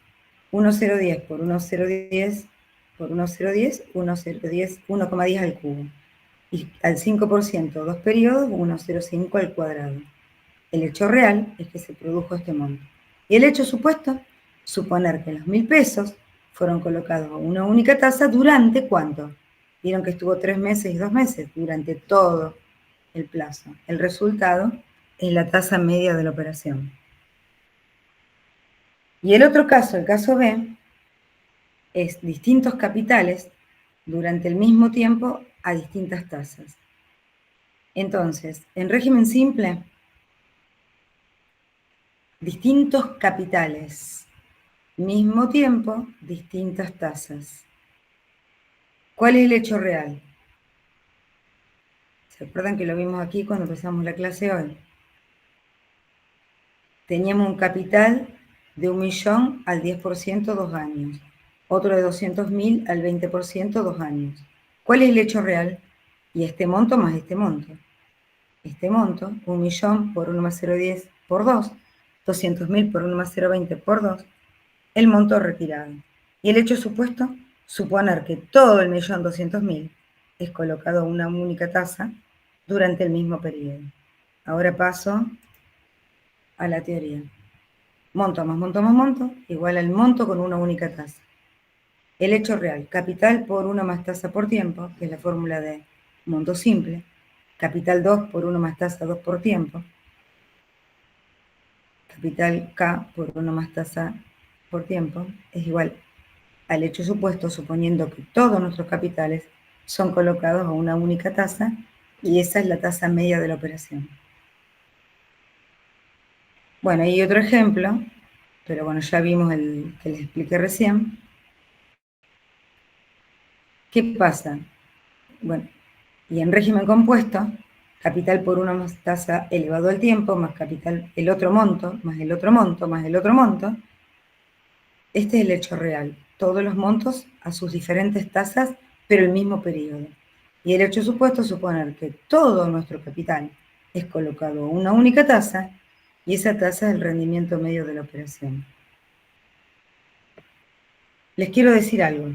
1,010 por 1,010 por 1,010, 1,010, 1,10 al cubo. Y al 5%, 2 periodos, 1,05 al cuadrado. El hecho real es que se produjo este monto. Y el hecho supuesto, suponer que los 1.000 pesos fueron colocados a una única tasa durante ¿cuánto? Vieron que estuvo 3 meses y 2 meses, durante todo el plazo. El resultado es la tasa media de la operación. Y el otro caso, el caso B, es distintos capitales durante el mismo tiempo a distintas tasas. Entonces, en régimen simple, distintos capitales, mismo tiempo, distintas tasas. ¿Cuál es el hecho real? ¿Se acuerdan que lo vimos aquí cuando empezamos la clase hoy? Teníamos un capital de 1.000.000 al 10%, 2 años. Otro de 200.000 al 20%, 2 años. ¿Cuál es el hecho real? Y este monto más este monto. Este monto, 1.000.000 por 1 más 0,10 por 2, 200.000 por 1 más 0,20 por 2, el monto retirado. Y el hecho supuesto, suponer que todo el 1.200.000 es colocado a una única tasa durante el mismo periodo. Ahora paso a la teoría. Monto más monto más monto, igual al monto con una única tasa. El hecho real, capital por 1 más tasa por tiempo, que es la fórmula de monto simple. Capital 2 por 1 más tasa 2 por tiempo. Capital K por 1 más tasa por tiempo es igual al hecho supuesto, suponiendo que todos nuestros capitales son colocados a una única tasa, y esa es la tasa media de la operación. Bueno, y otro ejemplo, pero bueno, ya vimos el que les expliqué recién. ¿Qué pasa? Bueno, y en régimen compuesto, capital por 1 más tasa elevado al tiempo, más capital, el otro monto, más el otro monto, más el otro monto. Este es el hecho real. Todos los montos a sus diferentes tasas, pero el mismo periodo. Y el hecho supuesto es suponer que todo nuestro capital es colocado a una única tasa, y esa tasa es el rendimiento medio de la operación. Les quiero decir algo.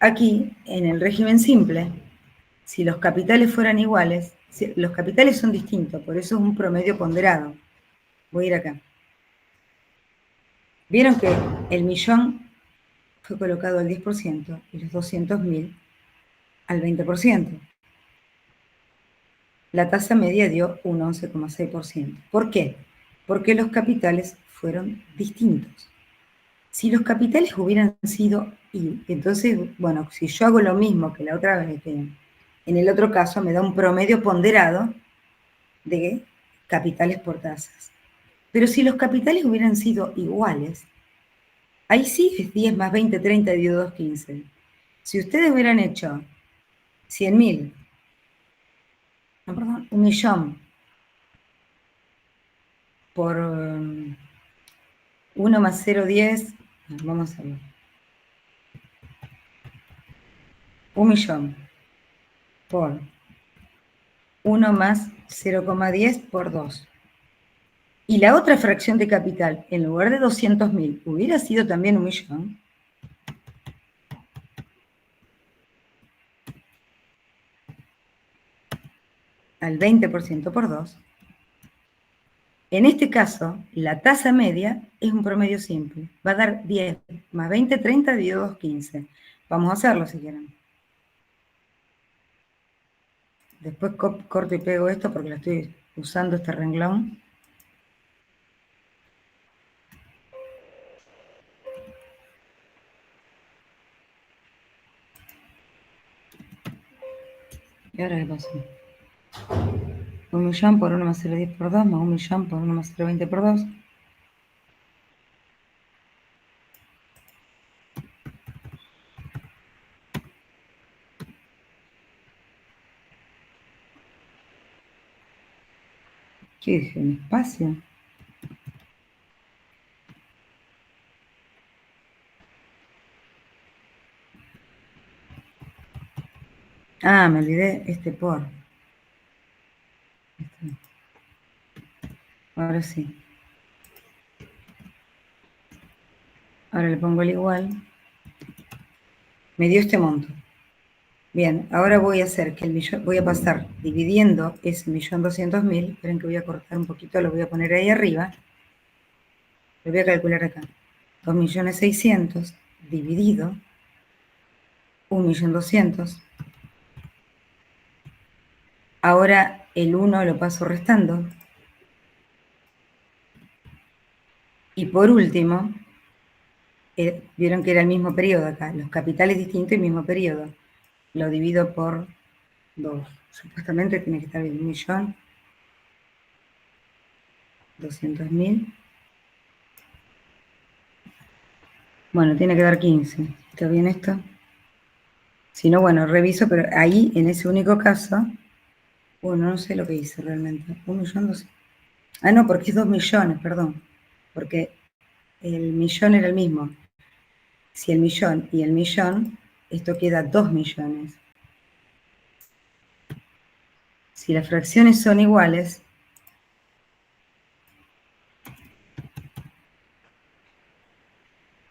Aquí, en el régimen simple, si los capitales fueran iguales, los capitales son distintos, por eso es un promedio ponderado. Voy a ir acá. Vieron que el 1.000.000 fue colocado al 10% y los 200.000 al 20%. La tasa media dio un 11,6%. ¿Por qué? Porque los capitales fueron distintos. Si los capitales hubieran sido, y entonces, bueno, si yo hago lo mismo que la otra vez, que en el otro caso me da un promedio ponderado de capitales por tasas. Pero si los capitales hubieran sido iguales, ahí sí es 10 más 20, 30 dio 2, 15. Si ustedes hubieran hecho 100.000, no, perdón, 1.000.000 por 1 más 0,10, vamos a ver. 1.000.000 por 1 más 0,10 por 2. Y la otra fracción de capital, en lugar de 200.000, hubiera sido también 1.000.000. Al 20% por 2. En este caso, la tasa media es un promedio simple. Va a dar 10 más 20, 30, dio 2, 15. Vamos a hacerlo si quieren. Después corto y pego esto porque lo estoy usando este renglón. ¿Y ahora qué pasó? 1.000.000 por 1 más 0,10 por 2, más 1.000.000 por 1 más 0,20 por 2. ¿Qué dije? ¿Un espacio? Ah, me olvidé este por. Ahora sí. Ahora le pongo el igual. Me dio este monto. Bien, ahora voy a hacer que el millón, voy a pasar dividiendo ese 1.200.000. Esperen que voy a cortar un poquito, lo voy a poner ahí arriba. Lo voy a calcular acá. 2.600.000 dividido 1.200.000. Ahora el 1 lo paso restando. Y por último, vieron que era el mismo periodo acá, los capitales distintos y mismo periodo. Lo divido por 2. Supuestamente tiene que estar bien, 1.200.000. Bueno, tiene que dar 15. ¿Está bien esto? Si no, bueno, reviso, pero ahí, en ese único caso, bueno, no sé lo que hice realmente. 1.200.000. Ah, no, porque es 2 millones, perdón. Porque el millón era el mismo. Si el millón y el millón, esto queda 2 millones. Si las fracciones son iguales,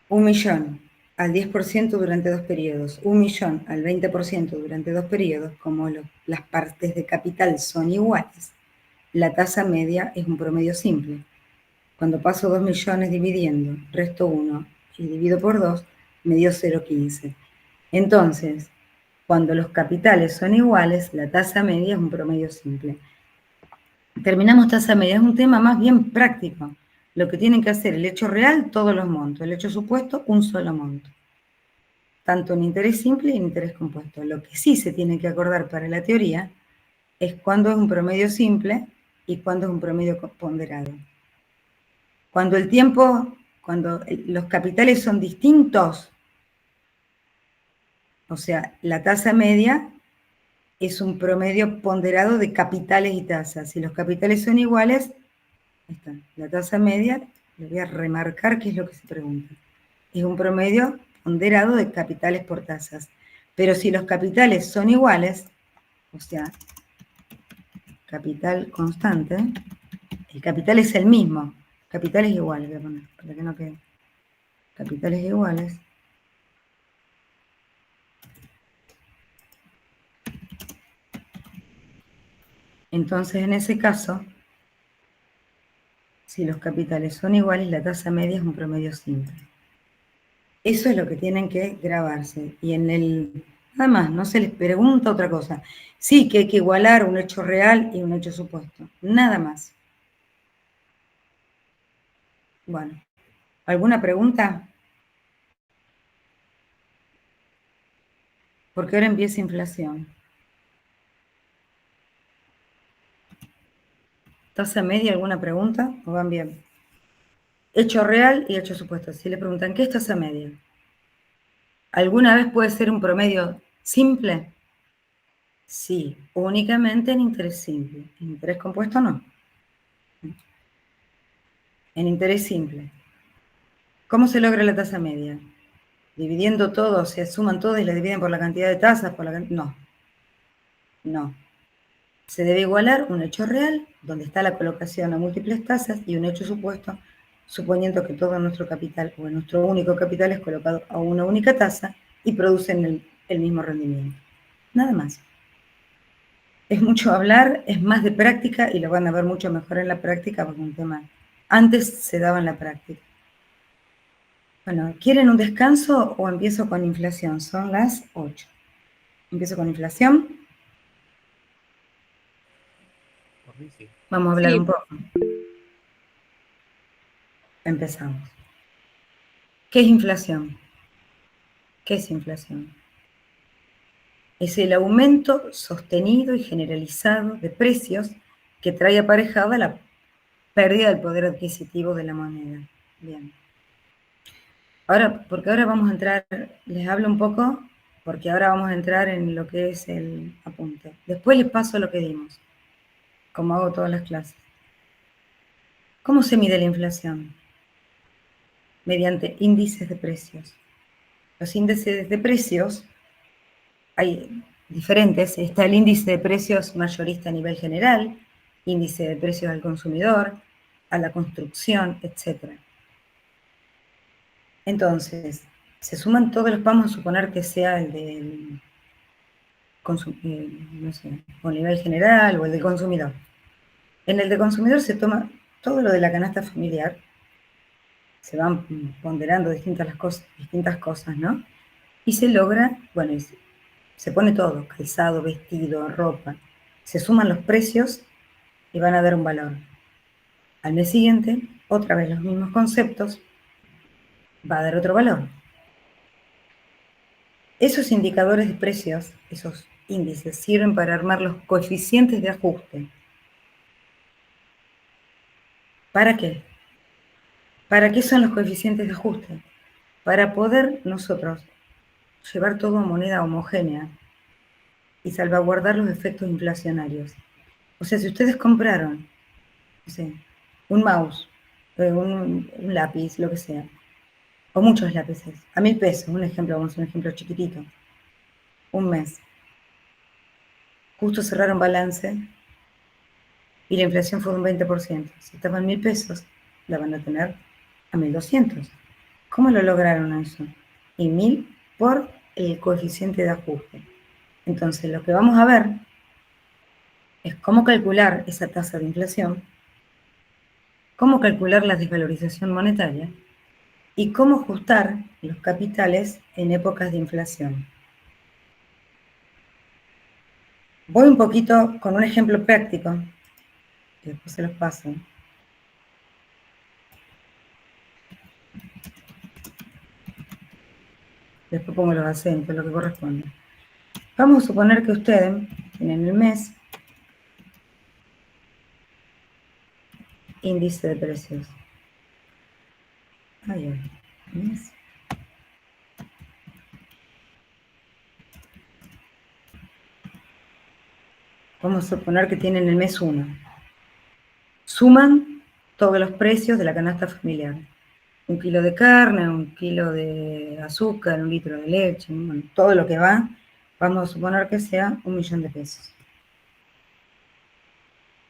un millón al 10% durante 2 periodos, 1.000.000 al 20% durante 2 periodos, como las partes de capital son iguales, la tasa media es un promedio simple. Cuando paso 2 millones dividiendo, resto 1 y divido por 2, me dio 0,15. Entonces, cuando los capitales son iguales, la tasa media es un promedio simple. Terminamos tasa media, es un tema más bien práctico. Lo que tienen que hacer, el hecho real, todos los montos. El hecho supuesto, un solo monto. Tanto en interés simple y en interés compuesto. Lo que sí se tiene que acordar para la teoría es cuándo es un promedio simple y cuándo es un promedio ponderado. Cuando el tiempo, cuando los capitales son distintos, o sea, la tasa media es un promedio ponderado de capitales y tasas. Si los capitales son iguales, ahí está, la tasa media, le voy a remarcar qué es lo que se pregunta. Es un promedio ponderado de capitales por tasas. Pero si los capitales son iguales, o sea, capital constante, el capital es el mismo, capitales iguales, voy a poner, para que no quede. Capitales iguales. Entonces, en ese caso, si los capitales son iguales, la tasa media es un promedio simple. Eso es lo que tienen que grabarse. Y en el... Nada más, no se les pregunta otra cosa. Sí que hay que igualar un hecho real y un hecho supuesto. Nada más. Bueno, ¿alguna pregunta? Porque ahora empieza inflación. ¿Tasa media, alguna pregunta? ¿O van bien? Hecho real y hecho supuesto. Si le preguntan, ¿qué es tasa media? ¿Alguna vez puede ser un promedio simple? Sí, únicamente en interés simple. En interés compuesto no. En interés simple. ¿Cómo se logra la tasa media? Dividiendo todo, se suman todos y la dividen por la cantidad de tasas, no. No. Se debe igualar un hecho real, donde está la colocación a múltiples tasas, y un hecho supuesto, suponiendo que todo nuestro capital, o nuestro único capital, es colocado a una única tasa y producen el mismo rendimiento. Nada más. Es mucho hablar, es más de práctica, y lo van a ver mucho mejor en la práctica, porque un tema antes se daba en la práctica. Bueno, ¿quieren un descanso o empiezo con inflación? Son las 8. Empiezo con inflación. Por mí sí. Vamos a hablar Sí. un poco. Empezamos. ¿Qué es inflación? ¿Qué es inflación? Es el aumento sostenido y generalizado de precios que trae aparejada la pérdida del poder adquisitivo de la moneda. Bien. Porque ahora vamos a entrar, les hablo un poco, porque ahora vamos a entrar en lo que es el apunte. Después les paso lo que dimos, como hago todas las clases. ¿Cómo se mide la inflación? Mediante índices de precios. Los índices de precios hay diferentes. Está el índice de precios mayorista a nivel general, índice de precios al consumidor, a la construcción, etc. Entonces, se suman todos los, vamos a suponer que sea el del no sé, o nivel general o el del consumidor. En el de consumidor se toma todo lo de la canasta familiar, se van ponderando distintas cosas, ¿no? Y se logra, bueno, se pone todo, calzado, vestido, ropa, se suman los precios y van a dar un valor. Al mes siguiente, otra vez los mismos conceptos, va a dar otro valor. Esos indicadores de precios, esos índices, sirven para armar los coeficientes de ajuste. ¿Para qué? ¿Para qué son los coeficientes de ajuste? Para poder nosotros llevar todo a moneda homogénea y salvaguardar los efectos inflacionarios. O sea, si ustedes compraron, no sé, un mouse, un lápiz, lo que sea, o muchos lápices, a 1.000 pesos, un ejemplo, vamos a un ejemplo chiquitito, un mes, justo cerraron balance y la inflación fue de un 20%. Si estaban 1.000 pesos, la van a tener a 1.200. ¿Cómo lo lograron eso? Y 1.000 por el coeficiente de ajuste. Entonces, lo que vamos a ver es cómo calcular esa tasa de inflación, cómo calcular la desvalorización monetaria y cómo ajustar los capitales en épocas de inflación. Voy un poquito con un ejemplo práctico, que después se los paso. Después pongo los acentos, lo que corresponde. Vamos a suponer que ustedes tienen el mes índice de precios. Mes. Vamos a suponer que tienen el mes 1. Suman todos los precios de la canasta familiar. 1 kilo de carne, 1 kilo de azúcar, 1 litro de leche, bueno, todo lo que va, vamos a suponer que sea 1.000.000 de pesos.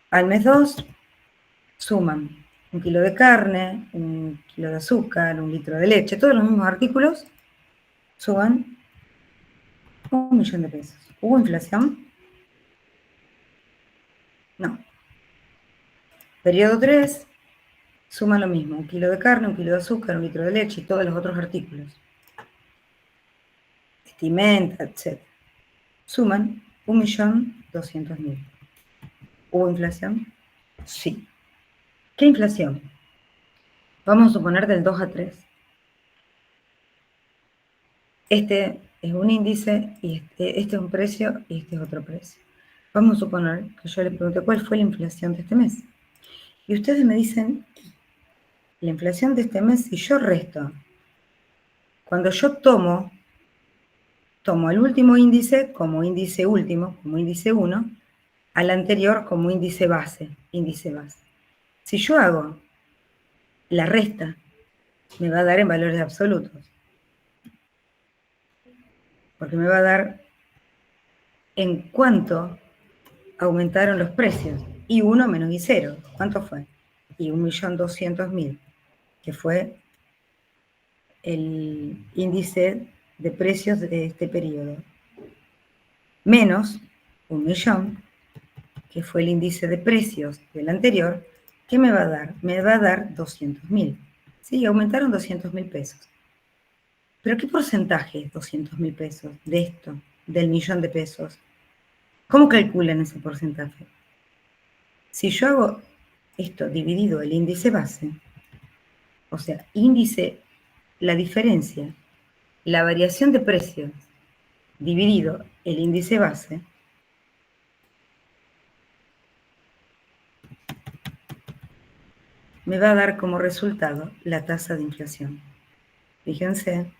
Al mes 2, suman 1 kilo de carne, 1 kilo de azúcar, 1 litro de leche, todos los mismos artículos, suban 1.000.000 de pesos. ¿Hubo inflación? No. Periodo 3, suman lo mismo, 1 kilo de carne, 1 kilo de azúcar, 1 litro de leche y todos los otros artículos. Vestimenta, etc. Suman 1.200.000. ¿Hubo inflación? Sí. ¿Qué inflación? Vamos a suponer del 2 a 3. Este es un índice y este es un precio y este es otro precio. Vamos a suponer que yo les pregunté cuál fue la inflación de este mes. Y ustedes me dicen, la inflación de este mes, si yo resto, cuando yo tomo el último índice como índice último, como índice 1, al anterior como índice base. Si yo hago la resta, me va a dar en valores absolutos. Porque me va a dar en cuánto aumentaron los precios. Y 1 menos y 0. ¿Cuánto fue? Y 1.200.000, que fue el índice de precios de este periodo. Menos 1.000.000, que fue el índice de precios del anterior, ¿qué me va a dar? Me va a dar 200.000. Sí, aumentaron 200.000 pesos. ¿Pero qué porcentaje es 200.000 pesos de esto, del 1.000.000 de pesos? ¿Cómo calculan ese porcentaje? Si yo hago esto dividido el índice base, o sea, índice, la diferencia, la variación de precios dividido el índice base, me va a dar como resultado la tasa de inflación. Fíjense,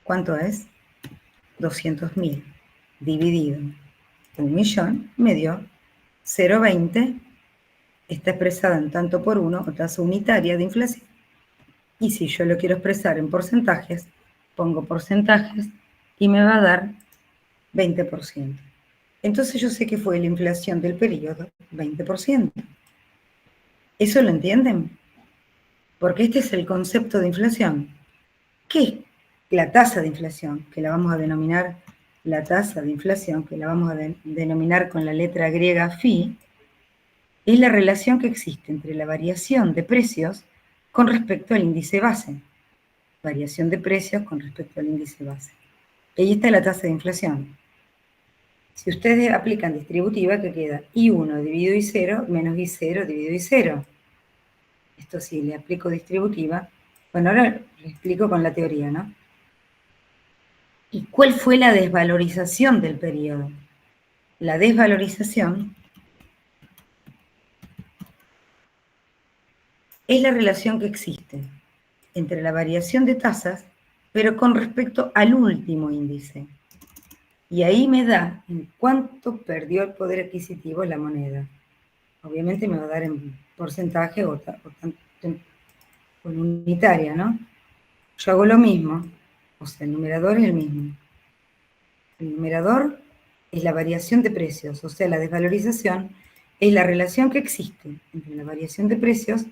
¿cuánto es? 200.000 dividido 1.000.000 me dio 0,20, está expresada en tanto por uno o tasa unitaria de inflación. Y si yo lo quiero expresar en porcentajes, pongo porcentajes y me va a dar 20%. Entonces yo sé que fue la inflación del periodo 20%. ¿Eso lo entienden? Porque este es el concepto de inflación. ¿Qué es la tasa de inflación? Que la vamos a denominar la tasa de inflación, que la vamos a denominar con la letra griega phi, es la relación que existe entre la variación de precios con respecto al índice base. Variación de precios con respecto al índice base. Ahí está la tasa de inflación. Si ustedes aplican distributiva, ¿qué queda? I1 dividido I0 menos I0 dividido I0. Esto sí, le aplico distributiva. Bueno, ahora le explico con la teoría, ¿no? ¿Y cuál fue la desvalorización del periodo? La desvalorización es la relación que existe entre la variación de tasas, pero con respecto al último índice. Y ahí me da en cuánto perdió el poder adquisitivo la moneda. Obviamente me va a dar en porcentaje o con unitaria, ¿no? Yo hago lo mismo, o sea, el numerador es el mismo. El numerador es la variación de precios, o sea, la desvalorización es la relación que existe entre la variación de precios,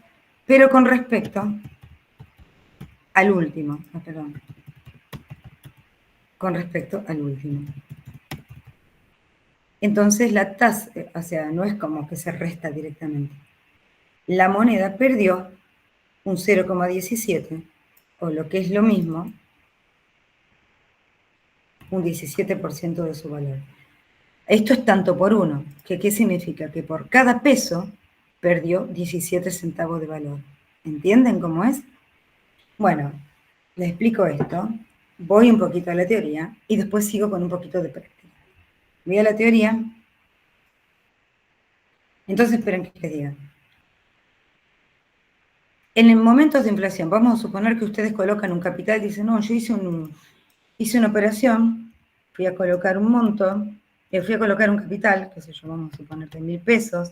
pero con respecto al último, con respecto al último. Entonces la tasa, o sea, no es como que se resta directamente. La moneda perdió un 0,17, o lo que es lo mismo, un 17% de su valor. Esto es tanto por uno, que ¿qué significa? Que por cada peso perdió 17 centavos de valor. ¿Entienden cómo es? Bueno, les explico esto, voy un poquito a la teoría y después sigo con un poquito de práctica. Voy a la teoría. Entonces, esperen que les diga. En momentos de inflación, vamos a suponer que ustedes colocan un capital y dicen, no, yo hice una operación, fui a colocar un monto, fui a colocar un capital, qué sé yo, vamos a suponer de 1.000 pesos,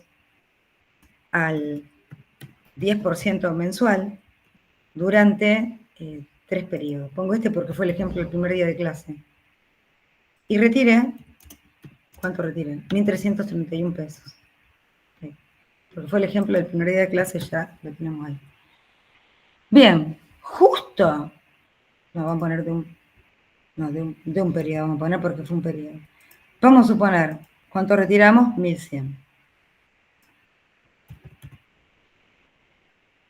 al 10% mensual, durante 3 periodos. Pongo este porque fue el ejemplo del primer día de clase. Y retiré, ¿cuánto retiré? 1.331 pesos. Porque fue el ejemplo del primer día de clase, ya lo tenemos ahí. Bien, justo, no, vamos a poner de un periodo, vamos a poner porque fue un periodo. Vamos a suponer, ¿cuánto retiramos? 1.100.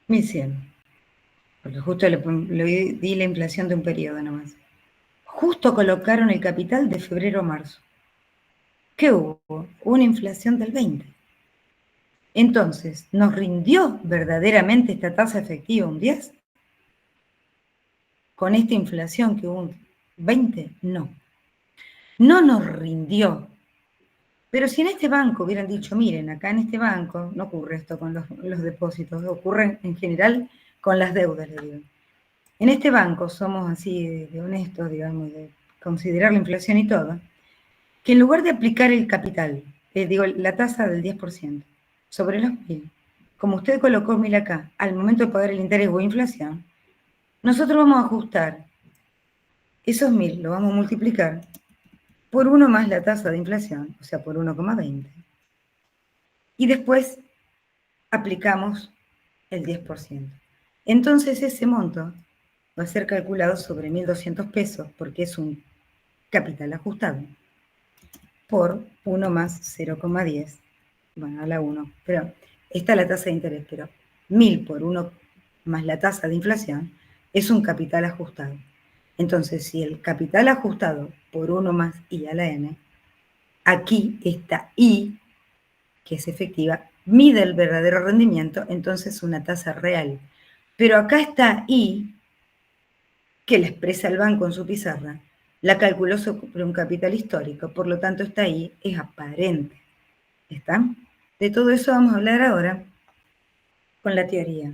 1.100. Porque justo le di la inflación de un periodo nomás. Justo colocaron el capital de febrero a marzo. ¿Qué hubo? Una inflación del 20. Entonces, ¿nos rindió verdaderamente esta tasa efectiva un 10? Con esta inflación que hubo un 20, no. No nos rindió. Pero si en este banco hubieran dicho, miren, acá en este banco no ocurre esto con los depósitos, ocurre en general con las deudas, le digo. En este banco somos así de honestos, digamos, de considerar la inflación y todo, que en lugar de aplicar el capital, la tasa del 10% sobre los 1.000, como usted colocó 1.000 acá, al momento de pagar el interés o inflación, nosotros vamos a ajustar esos 1.000, lo vamos a multiplicar por 1 más la tasa de inflación, o sea, por 1,20. Y después aplicamos el 10%. Entonces ese monto va a ser calculado sobre 1.200 pesos, porque es un capital ajustado, por 1 más 0,10, bueno, a la 1, pero esta es la tasa de interés, pero 1.000 por 1 más la tasa de inflación es un capital ajustado. Entonces, si el capital ajustado por 1 más I a la n, aquí esta I, que es efectiva, mide el verdadero rendimiento, entonces una tasa real. Pero acá está I, que la expresa el banco en su pizarra, la calculó sobre un capital histórico, por lo tanto esta I es aparente. ¿Está? De todo eso vamos a hablar ahora con la teoría.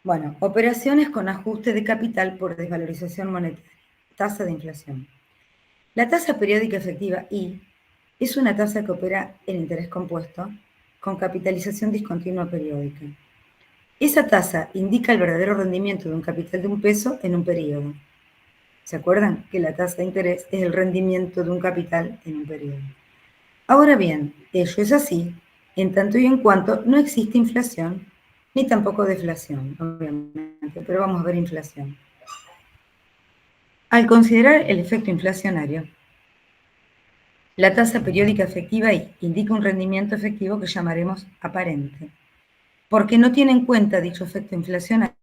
Bueno, operaciones con ajuste de capital por desvalorización monetaria, tasa de inflación. La tasa periódica efectiva I es una tasa que opera en interés compuesto con capitalización discontinua periódica. Esa tasa indica el verdadero rendimiento de un capital de $1 en un periodo. ¿Se acuerdan? Que la tasa de interés es el rendimiento de un capital en un periodo. Ahora bien, ello es así en tanto y en cuanto no existe inflación ni tampoco deflación, obviamente, pero vamos a ver inflación. Al considerar el efecto inflacionario, la tasa periódica efectiva I indica un rendimiento efectivo que llamaremos aparente, porque no tiene en cuenta dicho efecto inflacionario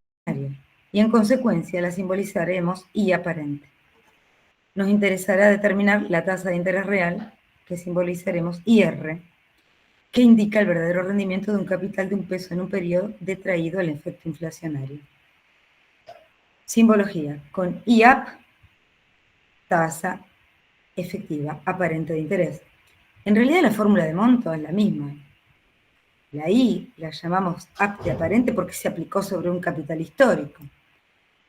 y en consecuencia la simbolizaremos I aparente. Nos interesará determinar la tasa de interés real, que simbolizaremos IR, que indica el verdadero rendimiento de un capital de $1 en un periodo detraído al efecto inflacionario. Simbología, con IAP, tasa efectiva aparente de interés. En realidad la fórmula de monto es la misma. La I la llamamos AP de aparente porque se aplicó sobre un capital histórico.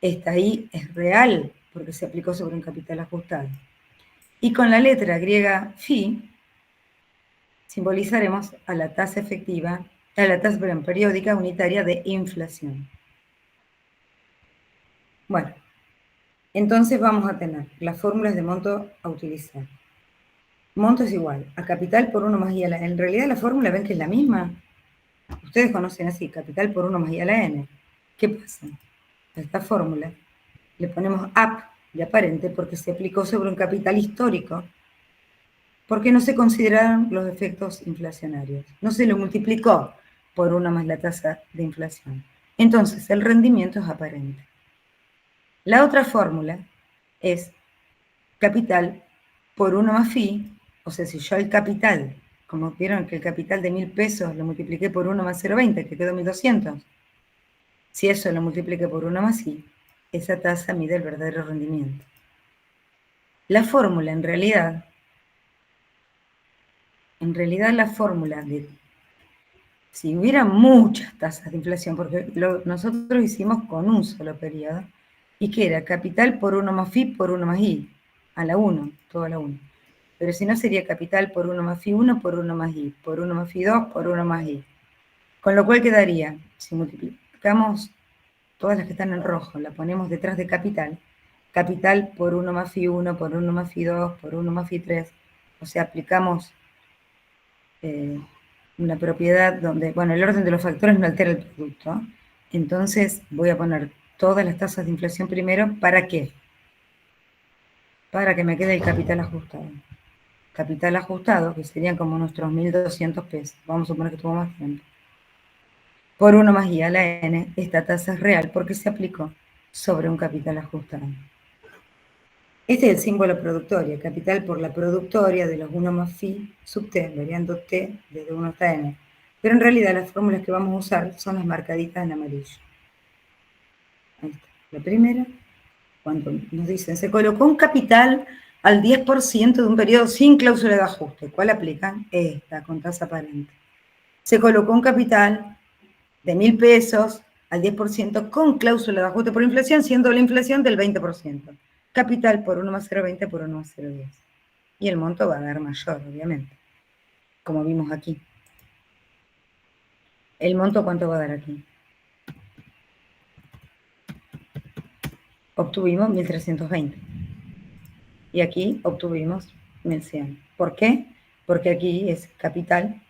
Esta I es real porque se aplicó sobre un capital ajustado. Y con la letra griega phi simbolizaremos a la tasa efectiva, a la tasa periódica unitaria de inflación. Bueno, entonces vamos a tener las fórmulas de monto a utilizar. Monto es igual a capital por 1 más I a la N. En realidad la fórmula ven que es la misma. Ustedes conocen así, capital por 1 más I a la N. ¿Qué pasa? A esta fórmula le ponemos AP de aparente porque se aplicó sobre un capital histórico, porque no se consideraron los efectos inflacionarios. No se lo multiplicó por 1 más la tasa de inflación. Entonces el rendimiento es aparente. La otra fórmula es capital por 1 más phi, o sea, si yo el capital, como vieron que el capital de 1.000 pesos lo multipliqué por 1 más 0,20, que quedó 1.200, si eso lo multipliqué por 1 más i, esa tasa mide el verdadero rendimiento. La fórmula, en realidad la fórmula de, si hubiera muchas tasas de inflación, porque nosotros hicimos con un solo periodo, y que era capital por 1 más phi por 1 más i, a la 1, todo a la 1. Pero si no sería capital por 1 más phi 1 por 1 más i, por 1 más phi 2 por 1 más i. Con lo cual quedaría, si multiplicamos todas las que están en rojo, la ponemos detrás de capital, capital por 1 más phi 1 por 1 más phi 2 por 1 más phi 3, o sea, aplicamos una propiedad donde, bueno, el orden de los factores no altera el producto. Entonces voy a poner todas las tasas de inflación primero, ¿para qué? Para que me quede el capital ajustado. Capital ajustado, que serían como nuestros 1.200 pesos, vamos a suponer que tuvo más tiempo. Por 1 más i a la n, esta tasa es real porque se aplicó sobre un capital ajustado. Este es el símbolo productoria, capital por la productoria de los 1 más phi sub t, variando t desde 1 hasta n. Pero en realidad las fórmulas que vamos a usar son las marcaditas en amarillo. Ahí está. La primera, cuando nos dicen, se colocó un capital al 10% de un periodo sin cláusula de ajuste. ¿Cuál aplican? Esta, con tasa aparente. Se colocó un capital de 1.000 pesos al 10% con cláusula de ajuste por inflación, siendo la inflación del 20%. Capital por 1 más 0,20 por 1 más 0,10. Y el monto va a dar mayor, obviamente, como vimos aquí. ¿El monto cuánto va a dar aquí? Obtuvimos 1.320. Y aquí obtuvimos 1.100. ¿Por qué? Porque aquí es capital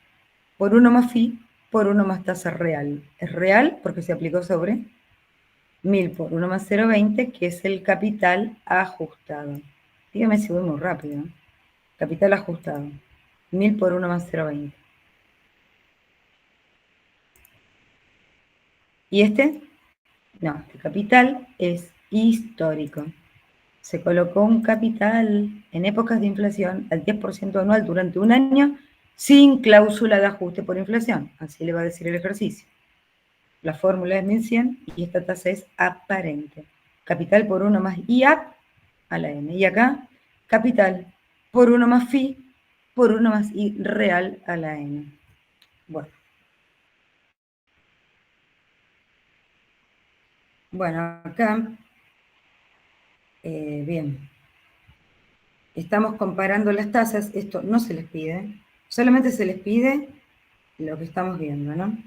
por 1 más phi por 1 más tasa real. Es real porque se aplicó sobre 1.000 por 1 más 0,20, que es el capital ajustado. Dígame si voy muy rápido. Capital ajustado. 1.000 por 1 más 0,20. ¿Y este? No, este capital es histórico. se colocó un capital en épocas de inflación al 10% anual durante un año sin cláusula de ajuste por inflación. Así le va a decir el ejercicio. La fórmula es 1100 y esta tasa es aparente. Capital por 1 más IAP a la N. Y acá, capital por 1 más FI por 1 más I real a la N. Bueno, acá, bien, estamos comparando las tasas, esto no se les pide, solamente se les pide lo que estamos viendo, ¿no?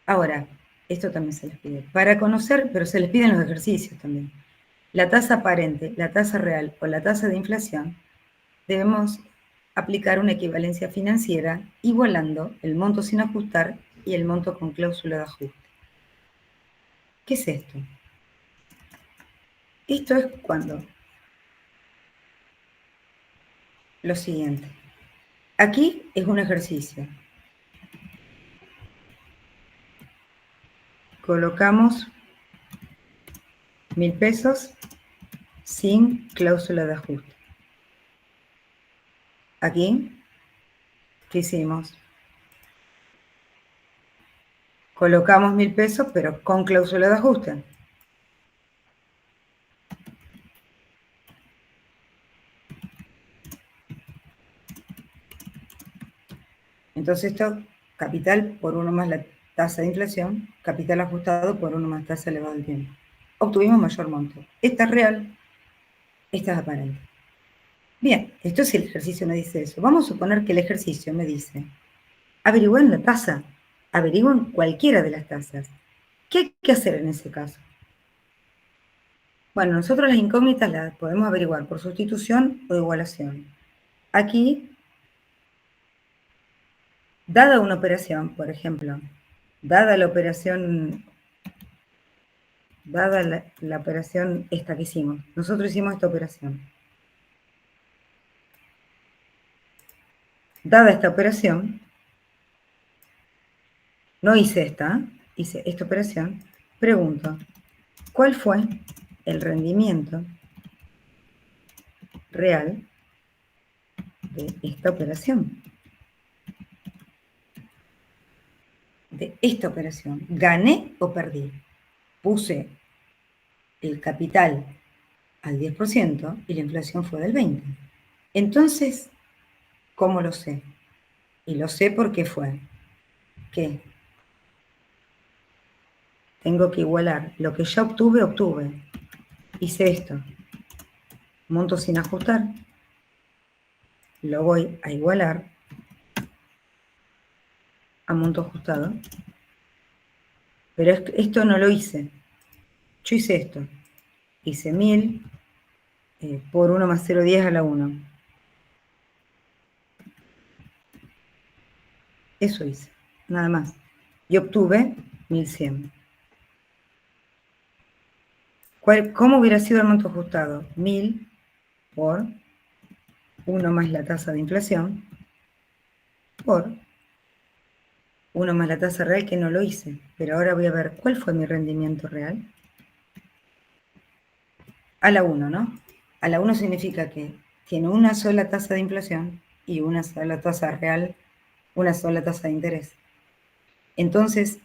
Ahora, esto también se les pide, para conocer, pero se les piden los ejercicios también, la tasa aparente, la tasa real o la tasa de inflación, debemos aplicar una equivalencia financiera igualando el monto sin ajustar y el monto con cláusula de ajuste. ¿Qué es esto? Esto es cuando lo siguiente. Aquí es un ejercicio. Colocamos 1000 pesos sin cláusula de ajuste. Aquí, ¿qué hicimos? Colocamos 1000 pesos, pero con cláusula de ajuste. Entonces esto, capital por 1 más la tasa de inflación, capital ajustado por 1 más tasa elevada del tiempo. Obtuvimos mayor monto. Esta es real, esta es aparente. Bien, esto es si el ejercicio me dice eso. Vamos a suponer que el ejercicio me dice, averigüen la tasa, averigüen cualquiera de las tasas. ¿Qué hay que hacer en ese caso? Bueno, nosotros las incógnitas las podemos averiguar por sustitución o igualación. Aquí, dada una operación, por ejemplo, dada la operación, dada la operación esta que hicimos, nosotros hicimos esta operación. Dada esta operación, no hice esta, hice esta operación, pregunto, ¿cuál fue el rendimiento real de esta operación? De esta operación, ¿gané o perdí? Puse el capital al 10% y la inflación fue del 20%. Entonces, ¿cómo lo sé? Y lo sé porque fue que tengo que igualar lo que ya obtuve. Hice esto, monto sin ajustar, lo voy a igualar a monto ajustado, pero esto no lo hice. Yo hice esto, hice 1000 por 1 más 0,10 a la 1. Eso hice, nada más. Y obtuve 1100. ¿Cómo hubiera sido el monto ajustado? 1000 por 1 más la tasa de inflación por 1 más la tasa real, que no lo hice. Pero ahora voy a ver cuál fue mi rendimiento real. A la 1, ¿no? A la 1 significa que tiene una sola tasa de inflación y una sola tasa real, una sola tasa de interés. Entonces,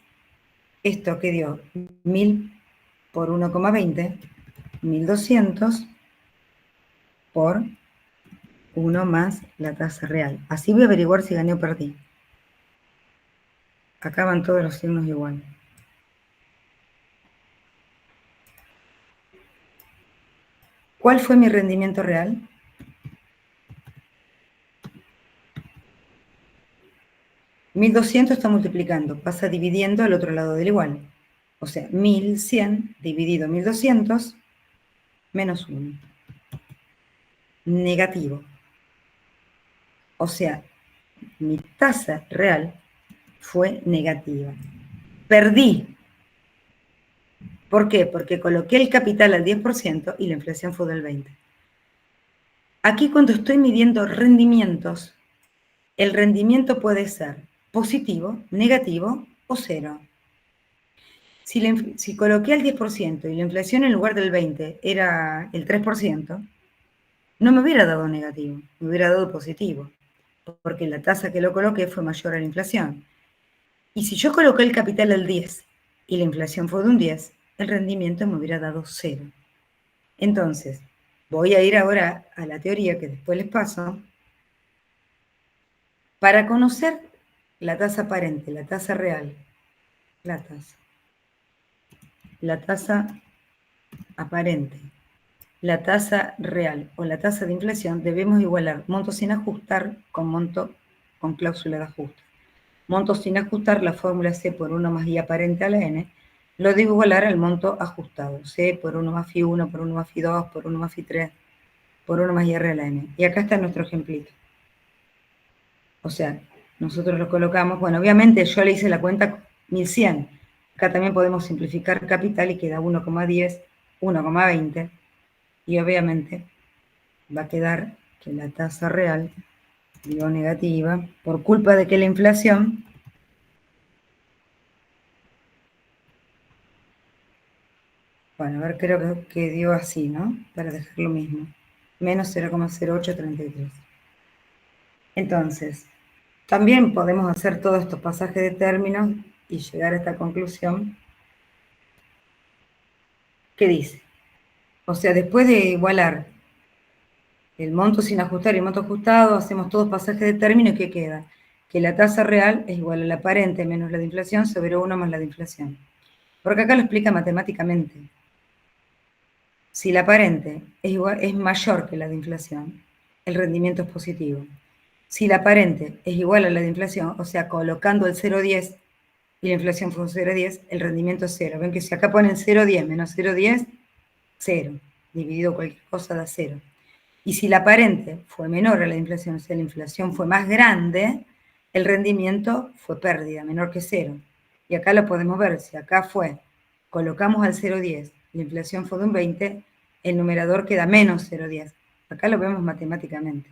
esto que dio 1000 por 1,20, 1200 por 1 más la tasa real. Así voy a averiguar si gané o perdí. Acá van todos los signos igual. ¿Cuál fue mi rendimiento real? $1200 está multiplicando, pasa dividiendo al otro lado del igual. O sea, 1100 dividido 1200 menos 1. Negativo. O sea, mi tasa real fue negativa. Perdí. ¿Por qué? Porque coloqué el capital al 10% y la inflación fue del 20%. Aquí cuando estoy midiendo rendimientos, el rendimiento puede ser positivo, negativo o cero. Si coloqué el 10% y la inflación en lugar del 20% era el 3%, no me hubiera dado negativo, me hubiera dado positivo, porque la tasa que lo coloqué fue mayor a la inflación. Y si yo coloqué el capital al 10 y la inflación fue de un 10, el rendimiento me hubiera dado 0. Entonces, voy a ir ahora a la teoría que después les paso. Para conocer la tasa aparente, la tasa real, la tasa aparente, la tasa real o la tasa de inflación, debemos igualar monto sin ajustar con monto con cláusula de ajuste. Monto sin ajustar, la fórmula C por 1 más I aparente a la N, lo debo igualar al monto ajustado. C por 1 más Fi 1, por 1 más Fi 2, por 1 más Fi 3, por 1 más IR a la N. Y acá está nuestro ejemplito. O sea, nosotros lo colocamos, bueno, obviamente yo le hice la cuenta 1100. Acá también podemos simplificar capital y queda 1,10, 1,20. Y obviamente va a quedar que la tasa real dio negativa por culpa de que la inflación bueno, a ver, creo que dio así, ¿no? Para dejar lo mismo. Menos 0,0833. Entonces, también podemos hacer todos estos pasajes de términos y llegar a esta conclusión. ¿Qué dice? O sea, después de igualar el monto sin ajustar y el monto ajustado, hacemos todos pasajes de término y ¿qué queda? Que la tasa real es igual a la aparente menos la de inflación sobre 1 más la de inflación. Porque acá lo explica matemáticamente. Si la aparente es mayor que la de inflación, el rendimiento es positivo. Si la aparente es igual a la de inflación, o sea, colocando el 0,10 y la inflación fue un 0,10, el rendimiento es 0. Ven que si acá ponen 0,10 menos 0,10, 0. Dividido cualquier cosa da 0. Y si la aparente fue menor a la inflación, o sea, la inflación fue más grande, el rendimiento fue pérdida, menor que 0. Y acá lo podemos ver, si acá colocamos al 0,10, la inflación fue de un 20, el numerador queda menos 0,10. Acá lo vemos matemáticamente.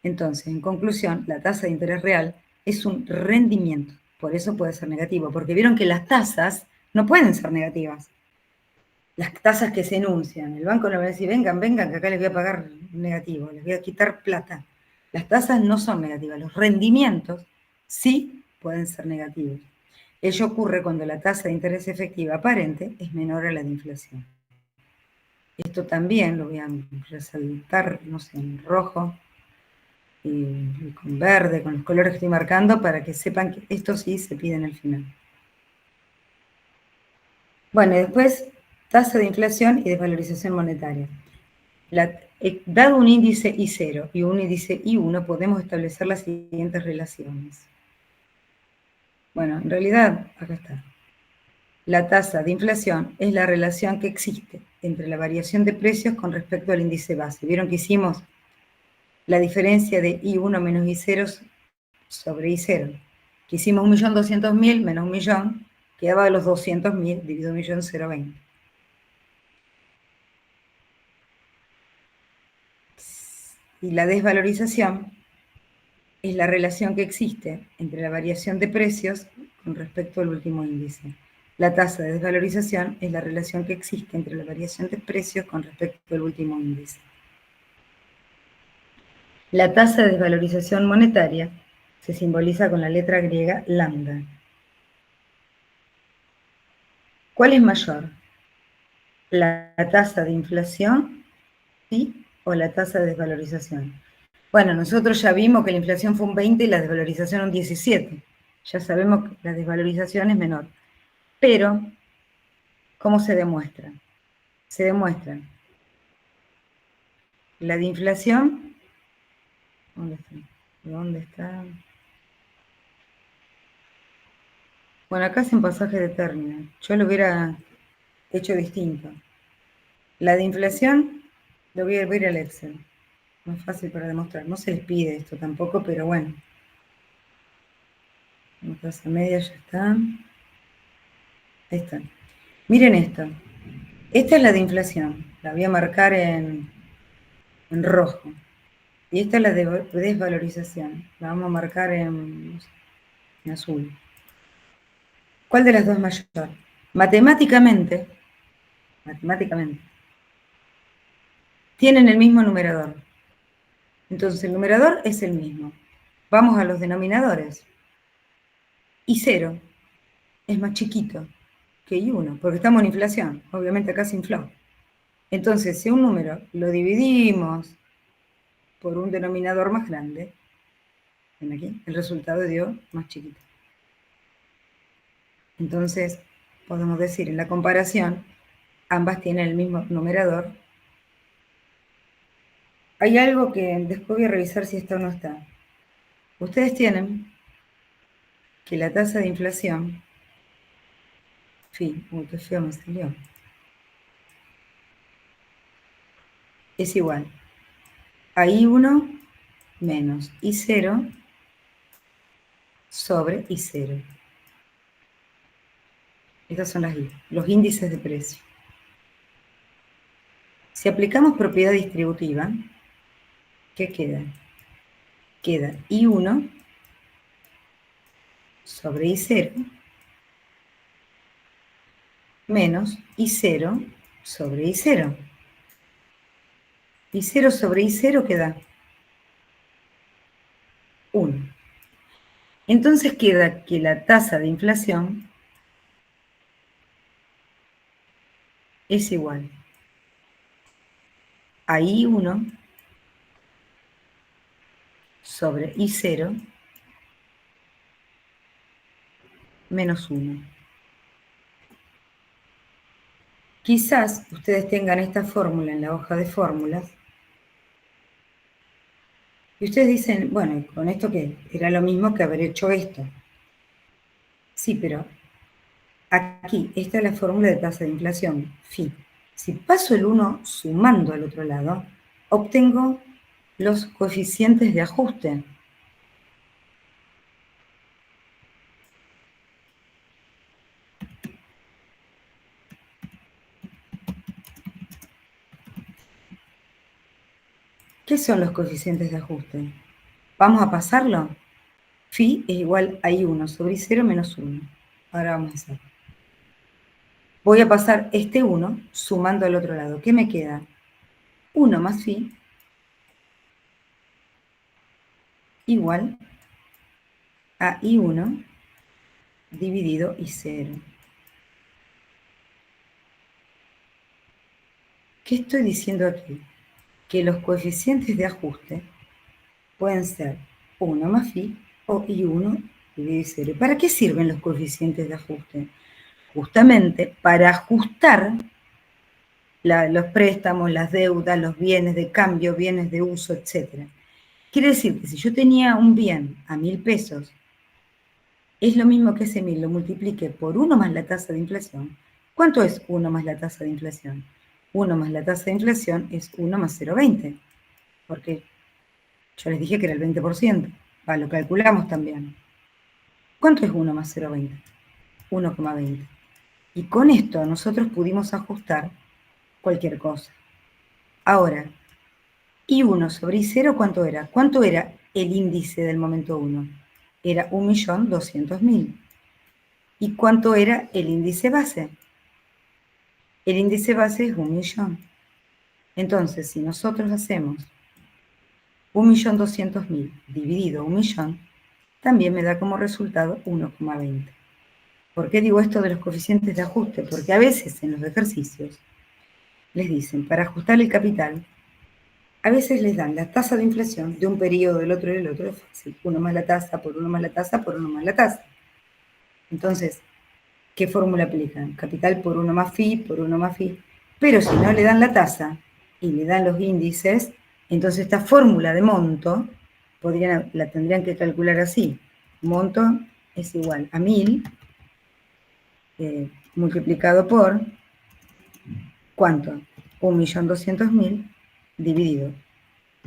Entonces, en conclusión, la tasa de interés real es un rendimiento, por eso puede ser negativo, porque vieron que las tasas no pueden ser negativas. Las tasas que se enuncian, el banco no va a decir, vengan, que acá les voy a pagar negativo, les voy a quitar plata. Las tasas no son negativas, los rendimientos sí pueden ser negativos. Ello ocurre cuando la tasa de interés efectiva aparente es menor a la de inflación. Esto también lo voy a resaltar, no sé, en rojo y con verde, con los colores que estoy marcando, para que sepan que esto sí se pide en el final. Bueno, y después, tasa de inflación y desvalorización monetaria. Dado un índice I0 y un índice I1, podemos establecer las siguientes relaciones. Bueno, en realidad, acá está. La tasa de inflación es la relación que existe entre la variación de precios con respecto al índice base. ¿Vieron que hicimos la diferencia de I1 menos I0 sobre I0? Que hicimos 1.200.000 menos 1.000.000, quedaba de los 200.000 dividido 1.020. Y la desvalorización es la relación que existe entre la variación de precios con respecto al último índice. La tasa de desvalorización es la relación que existe entre la variación de precios con respecto al último índice. La tasa de desvalorización monetaria se simboliza con la letra griega lambda. ¿Cuál es mayor? ¿La tasa de inflación, sí, o la tasa de desvalorización? Bueno, nosotros ya vimos que la inflación fue un 20 y la desvalorización un 17. Ya sabemos que la desvalorización es menor. Pero, ¿cómo se demuestra? Se demuestra la de inflación. ¿Dónde está? ¿Dónde está? Bueno, acá hacen pasaje de término. Yo lo hubiera hecho distinto. La de inflación, lo voy a ir al Excel. Más fácil para demostrar. No se les pide esto tampoco, pero bueno. La tasa media ya está. Ahí está. Miren esto. Esta es la de inflación. La voy a marcar en rojo. Y esta es la de desvalorización. La vamos a marcar en azul. ¿Cuál de las dos es mayor? Matemáticamente, tienen el mismo numerador. Entonces, el numerador es el mismo. Vamos a los denominadores. Y 0 es más chiquito que I1, porque estamos en inflación. Obviamente acá se infló. Entonces, si un número lo dividimos por un denominador más grande, ven aquí, el resultado dio más chiquito. Entonces, podemos decir en la comparación, ambas tienen el mismo numerador. Hay algo que después voy a revisar si está o no está. Ustedes tienen que la tasa de inflación, uy, qué feo me salió, es igual a I1 menos I0 sobre I0. Estas son los índices de precio. Si aplicamos propiedad distributiva, ¿qué queda? Queda I1 sobre I0 menos I0 sobre I0. I0 sobre I0 queda 1. Entonces queda que la tasa de inflación es igual a I1 sobre I0 menos 1. Quizás ustedes tengan esta fórmula en la hoja de fórmulas y ustedes dicen, bueno, ¿con esto qué? Era lo mismo que haber hecho esto. Sí, pero aquí, esta es la fórmula de tasa de inflación, phi. Si paso el 1 sumando al otro lado, obtengo los coeficientes de ajuste. ¿Qué son los coeficientes de ajuste? ¿Vamos a pasarlo? Phi es igual a I1 sobre I0 menos 1. Ahora vamos a hacer. Voy a pasar este 1 sumando al otro lado. ¿Qué me queda? 1 más phi igual a I1 dividido I0. ¿Qué estoy diciendo aquí? Que los coeficientes de ajuste pueden ser 1 más phi o I1 dividido I0. ¿Para qué sirven los coeficientes de ajuste? Justamente para ajustar los préstamos, las deudas, los bienes de cambio, bienes de uso, etc. Quiere decir que si yo tenía un bien a 1.000 pesos, es lo mismo que ese 1.000 lo multiplique por 1 más la tasa de inflación. ¿Cuánto es 1 más la tasa de inflación? 1 más la tasa de inflación es 1 más 0,20, porque yo les dije que era el 20%. Lo calculamos también. ¿Cuánto es 1 más 0,20? 1,20. Y con esto nosotros pudimos ajustar cualquier cosa. Ahora, I1 sobre I0, ¿cuánto era? ¿Cuánto era el índice del momento 1? Era 1.200.000. ¿Y cuánto era el índice base? El índice base es 1.000.000. Entonces, si nosotros hacemos 1.200.000 dividido 1.000.000, también me da como resultado 1,20. ¿Por qué digo esto de los coeficientes de ajuste? Porque a veces en los ejercicios les dicen, para ajustar el capital, a veces les dan la tasa de inflación de un periodo, del otro y del otro, es fácil. 1 más la tasa, por 1 más la tasa, por 1 más la tasa. Entonces, ¿qué fórmula aplican? Capital por 1 más phi, por 1 más phi. Pero si no le dan la tasa y le dan los índices, entonces esta fórmula de monto la tendrían que calcular así. Monto es igual a 1.000 multiplicado por, ¿cuánto? 1.200.000 dividido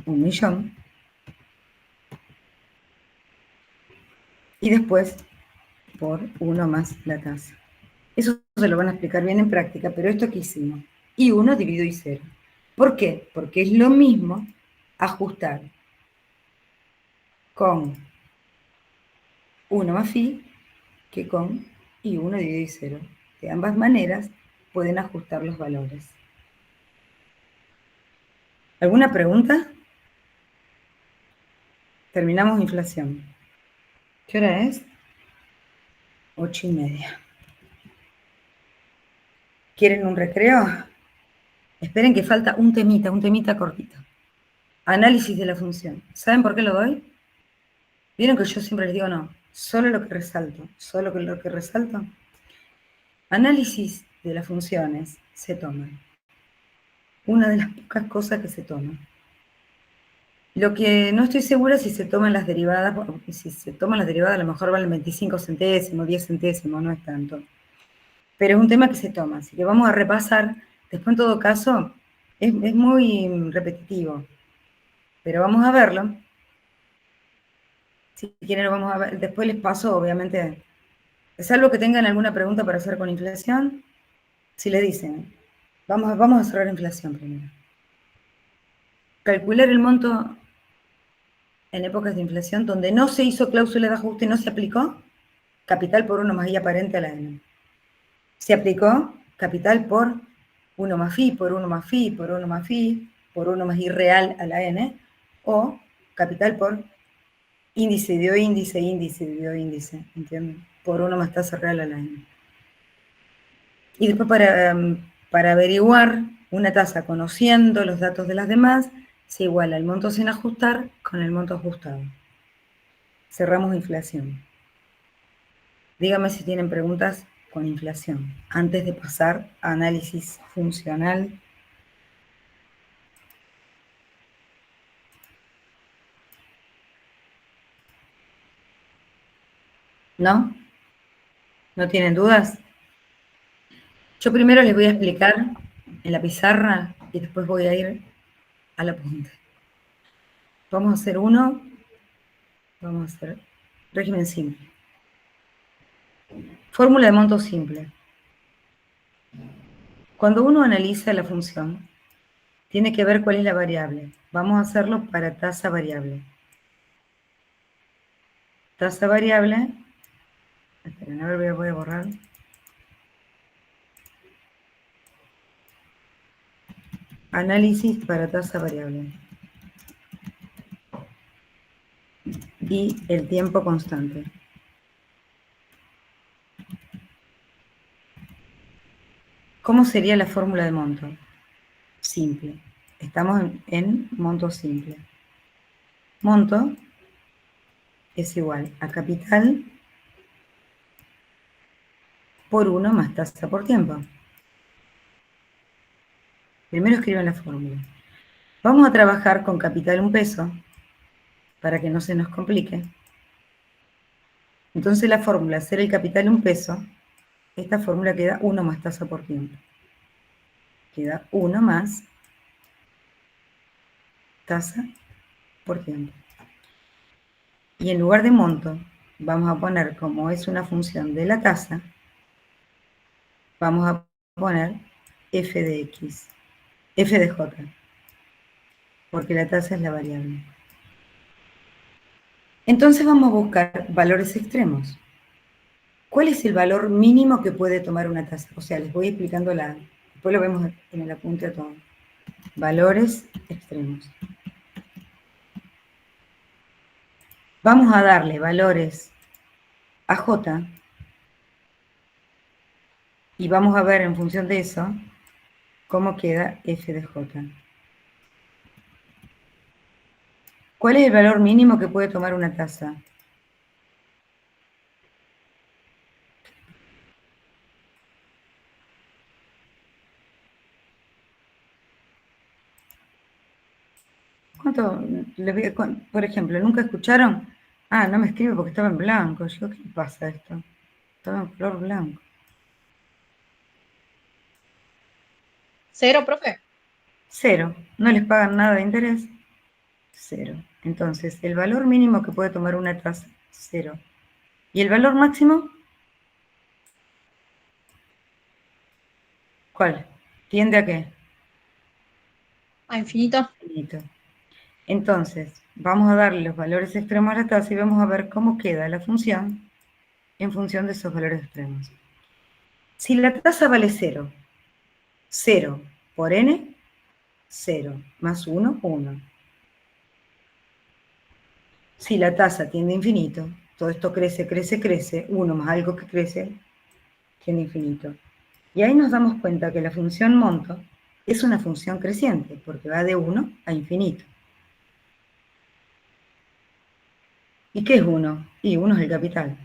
1.000.000 y después por 1 más la tasa. Eso se lo van a explicar bien en práctica, pero esto que hicimos, I1 dividido I0. ¿Por qué? Porque es lo mismo ajustar con 1 más phi que con y 1 dividido y 0. De ambas maneras pueden ajustar los valores. ¿Alguna pregunta? Terminamos inflación. ¿Qué hora es? 8:30. ¿Quieren un recreo? Esperen que falta un temita cortito. Análisis de la función. ¿Saben por qué lo doy? ¿Vieron que yo siempre les digo no? Solo lo que resalto. Solo lo que resalto. Análisis de las funciones se toman. Una de las pocas cosas que se toman. Lo que no estoy segura es si se toman las derivadas, porque si se toman las derivadas a lo mejor valen 25 céntimos, 10 céntimos, no es tanto. Pero es un tema que se toma, así que vamos a repasar. Después, en todo caso, es muy repetitivo, pero vamos a verlo. Si quieren lo vamos a ver. Después les paso, obviamente, salvo que tengan alguna pregunta para hacer con inflación, si le dicen, vamos a cerrar inflación primero. Calcular el monto en épocas de inflación donde no se hizo cláusula de ajuste y no se aplicó, capital por 1 más I aparente a la N. Se aplicó capital por 1 más phi, por 1 más phi, por 1 más phi, por 1 más I real a la N, o capital por índice dio índice, índice dio índice, ¿entienden? Por 1 más tasa real a la N. Y después para averiguar una tasa conociendo los datos de las demás, se iguala el monto sin ajustar con el monto ajustado. Cerramos inflación. Díganme si tienen preguntas con inflación, antes de pasar a análisis funcional. ¿No? ¿No tienen dudas? Yo primero les voy a explicar en la pizarra y después voy a ir al apunte. Vamos a hacer vamos a hacer régimen simple. Fórmula de monto simple. Cuando uno analiza la función, tiene que ver cuál es la variable. Vamos a hacerlo para tasa variable. Tasa variable, esperen, a ver, voy a borrar. Análisis para tasa variable. Y el tiempo constante. ¿Cómo sería la fórmula de monto? Simple. Estamos en monto simple. Monto es igual a capital por 1 más tasa por tiempo. Primero escriban la fórmula. Vamos a trabajar con capital 1 peso para que no se nos complique. Entonces la fórmula, hacer el capital 1 peso, esta fórmula queda 1 más tasa por tiempo. Queda 1 más tasa por tiempo. Y en lugar de monto, vamos a poner, como es una función de la tasa, vamos a poner f de x, f de j, porque la tasa es la variable. Entonces vamos a buscar valores extremos. ¿Cuál es el valor mínimo que puede tomar una tasa? O sea, les voy explicando después lo vemos en el apunte a todo. Valores extremos. Vamos a darle valores a j y vamos a ver en función de eso cómo queda f de j. ¿Cuál es el valor mínimo que puede tomar una tasa? ¿Cuánto? Por ejemplo, ¿nunca escucharon? Ah, no me escribe porque estaba en blanco. Yo, ¿qué pasa esto? Estaba en color blanco. 0, profe. 0. ¿No les pagan nada de interés? 0. Entonces, el valor mínimo que puede tomar una tasa, 0. ¿Y el valor máximo? ¿Cuál? ¿Tiende a qué? A infinito. Infinito. Entonces, vamos a darle los valores extremos a la tasa y vamos a ver cómo queda la función en función de esos valores extremos. Si la tasa vale 0, 0 por n, 0, más 1, 1. Si la tasa tiende a infinito, todo esto crece, crece, crece, 1 más algo que crece, tiende a infinito. Y ahí nos damos cuenta que la función monto es una función creciente, porque va de 1 a infinito. ¿Y qué es 1? Y 1 es el capital.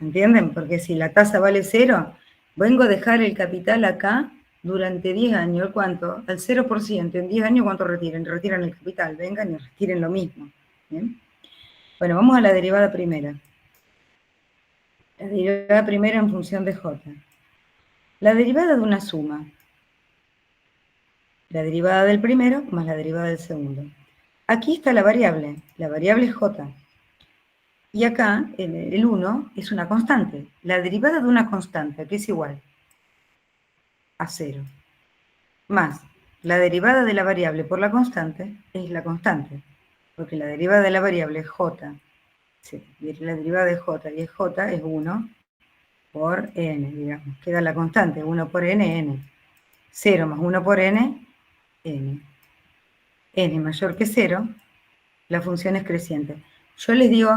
¿Entienden? Porque si la tasa vale 0, vengo a dejar el capital acá durante 10 años. ¿Cuánto? Al 0%. En 10 años, ¿cuánto retiran? Retiran el capital. Vengan y retiren lo mismo. ¿Bien? Bueno, vamos a la derivada primera. La derivada primera en función de j. La derivada de una suma. La derivada del primero más la derivada del segundo. Aquí está la variable. La variable es j. Y acá el 1 es una constante. La derivada de una constante, que es igual a 0, más la derivada de la variable por la constante, es la constante. Porque la derivada de la variable es j. Sí, la derivada de j y es j es 1 por n, digamos. Queda la constante, 1 por n, n. 0 más 1 por n, n. N mayor que 0, la función es creciente. Yo les digo,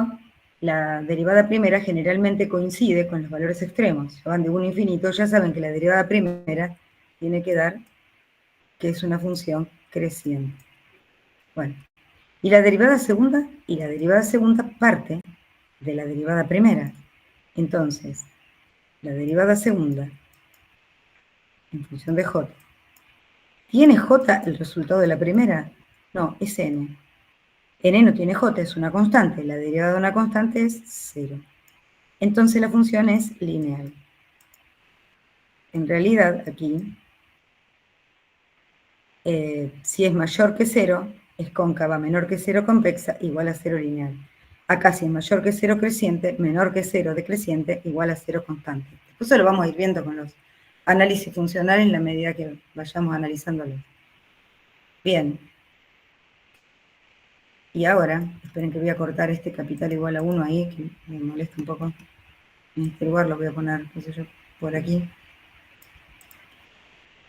la derivada primera generalmente coincide con los valores extremos. Si van de 1 a infinito, ya saben que la derivada primera tiene que dar que es una función creciente. Bueno, y la derivada segunda, parte de la derivada primera. Entonces, la derivada segunda, en función de j, ¿tiene j el resultado de la primera? No, es n. n no tiene j, es una constante. La derivada de una constante es 0. Entonces la función es lineal. En realidad, aquí, si es mayor que 0, es cóncava, menor que 0, convexa, igual a 0 lineal. Acá, si es mayor que 0 creciente, menor que 0 decreciente, igual a 0 constante. Después eso lo vamos a ir viendo con los análisis funcionales en la medida que vayamos analizándolos. Bien. Y ahora, esperen que voy a cortar este capital igual a 1 ahí, que me molesta un poco. En este lugar lo voy a poner, qué sé yo, por aquí.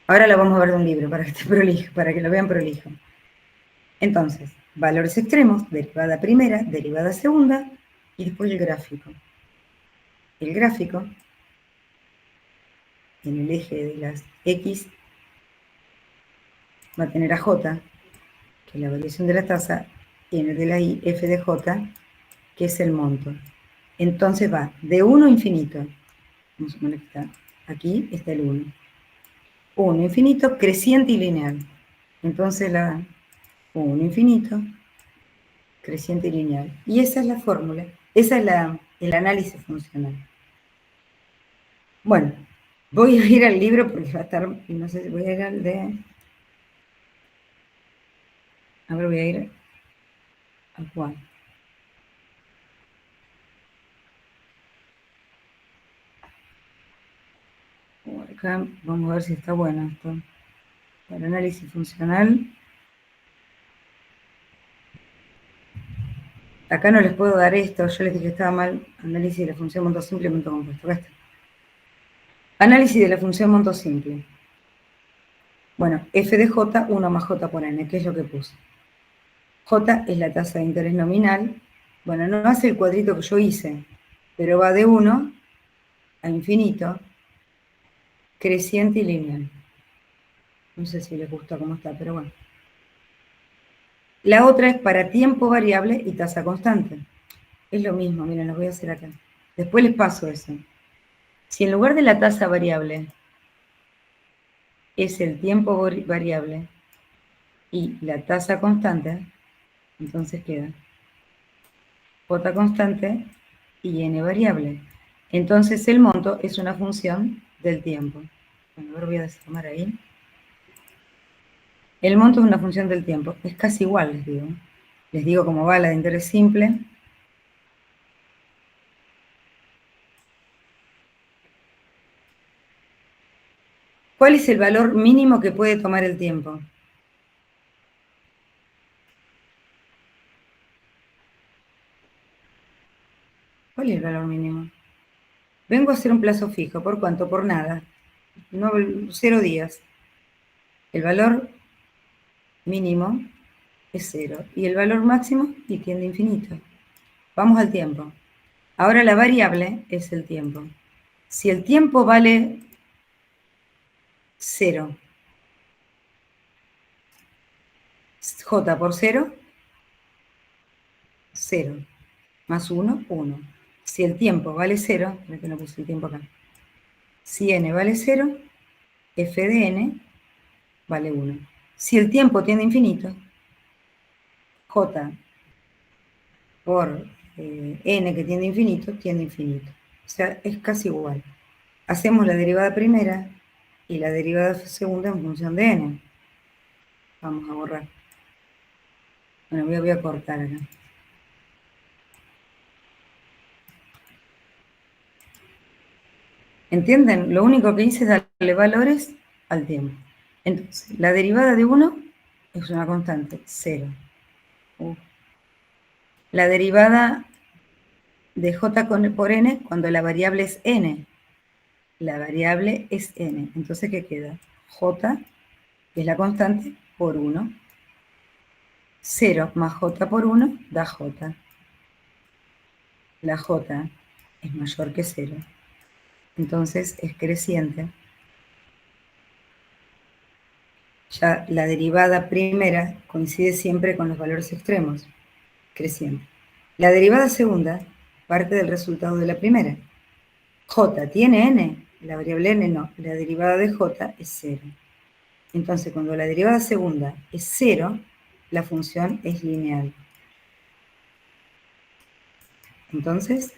Ahora lo vamos a ver de un libro para que esté prolijo, para que lo vean prolijo. Entonces, valores extremos, derivada primera, derivada segunda, y después el gráfico. El gráfico, en el eje de las X, va a tener a J, que es la variación de la tasa, y en el de la Y, F de J, que es el monto. Entonces va de 1 a infinito. Vamos a poner que está aquí, está el 1. 1 infinito, creciente y lineal. Entonces la 1 infinito, creciente y lineal. Y esa es la fórmula, esa es el análisis funcional. Bueno, voy a ir al libro porque va a estar, no sé si voy a ir al de... A ver, voy a ir a Juan. Acá vamos a ver si está bueno esto. Para análisis funcional. Acá no les puedo dar esto, yo les dije que estaba mal. Análisis de la función monto simple, monto compuesto. Acá está. Análisis de la función monto simple. Bueno, f de j, 1 más j por n, ¿qué es lo que puse? J es la tasa de interés nominal. Bueno, no hace el cuadrito que yo hice, pero va de 1 a infinito, creciente y lineal. No sé si les gusta cómo está, pero bueno. La otra es para tiempo variable y tasa constante. Es lo mismo, miren, lo voy a hacer acá. Después les paso eso. Si en lugar de la tasa variable es el tiempo variable y la tasa constante, entonces queda J constante y n variable. Entonces el monto es una función del tiempo. Bueno, ahora voy a desarmar ahí. El monto es una función del tiempo. Es casi igual, les digo. Les digo cómo va la de interés simple. ¿Cuál es el valor mínimo que puede tomar el tiempo? ¿Cuál es el valor mínimo? Vengo a hacer un plazo fijo. ¿Por cuánto? Por nada. No, 0 días. El valor mínimo es 0. Y el valor máximo y tiende a infinito. Vamos al tiempo. Ahora la variable es el tiempo. Si el tiempo vale 0, j por 0, 0. Más 1, 1. Si el tiempo vale 0, creo que no puse el tiempo acá. Si n vale 0, f de n vale 1. Si el tiempo tiende a infinito, j por n que tiende a infinito, tiende a infinito. O sea, es casi igual. Hacemos la derivada primera y la derivada segunda en función de n. Vamos a borrar. Bueno, voy a cortar acá. ¿Entienden? Lo único que hice es darle valores al tiempo. Entonces, la derivada de 1 es una constante, 0. La derivada de j por n cuando la variable es n. La variable es n. Entonces, ¿qué queda? J, que es la constante, por 1. 0 más j por 1 da j. La j es mayor que 0. Entonces, es creciente. Ya la derivada primera coincide siempre con los valores extremos, creciente. La derivada segunda parte del resultado de la primera. J tiene n, la variable n no, la derivada de j es 0. Entonces, cuando la derivada segunda es 0, la función es lineal. Entonces,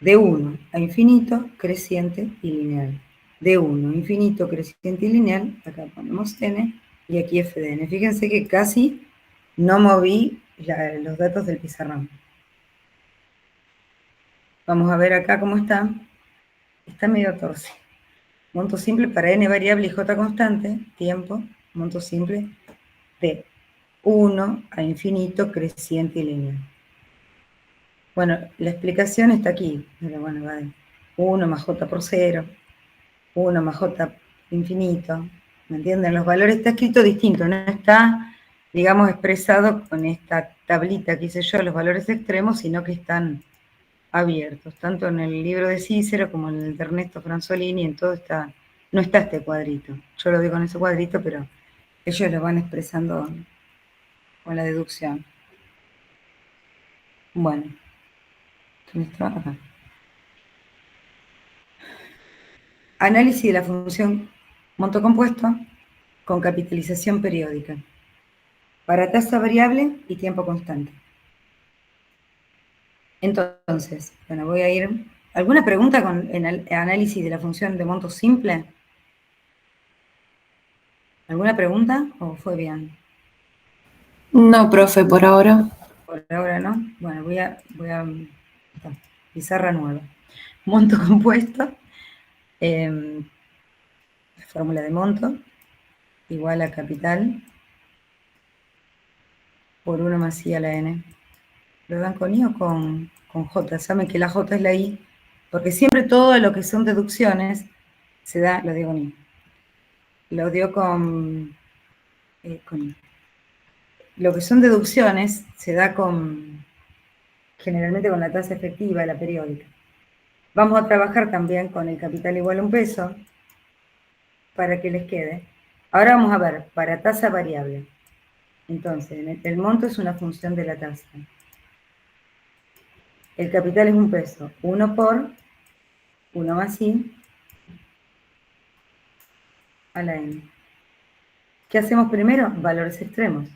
de 1 a infinito, creciente y lineal. De 1 a infinito, creciente y lineal, acá ponemos n y aquí f de n. Fíjense que casi no moví los datos del pizarrón. Vamos a ver acá cómo está. Está medio torcido. Monto simple para n variable y j constante, tiempo, monto simple de 1 a infinito, creciente y lineal. Bueno, la explicación está aquí. Pero bueno, va de 1 más j por 0, 1 más j infinito. ¿Me entienden? Los valores está escrito distinto, no está, digamos, expresado con esta tablita que hice yo, los valores extremos, sino que están abiertos, tanto en el libro de Cícero como en el de Ernesto Franzolini, en todo está, no está este cuadrito. Yo lo digo en ese cuadrito, pero ellos lo van expresando con la deducción. Bueno, ¿dónde está? Acá. Análisis de la función monto compuesto con capitalización periódica para tasa variable y tiempo constante. Entonces, bueno, voy a ir... ¿Alguna pregunta en el análisis de la función de monto simple? ¿Alguna pregunta o fue bien? No, profe, por ahora. Por ahora no. Bueno, voy a pizarra nueva. Monto compuesto, fórmula de monto, igual a capital, por 1 más i a la n. ¿Lo dan con i o con j? Saben que la j es la i, porque siempre todo lo que son deducciones se da, lo digo con i. Lo dio con i. Lo que son deducciones se da generalmente con la tasa efectiva, la periódica. Vamos a trabajar también con el capital igual a 1 peso, para que les quede. Ahora vamos a ver, para tasa variable. Entonces, el monto es una función de la tasa. El capital es 1 peso. 1 por 1 más i a la n. ¿Qué hacemos primero? Valores extremos.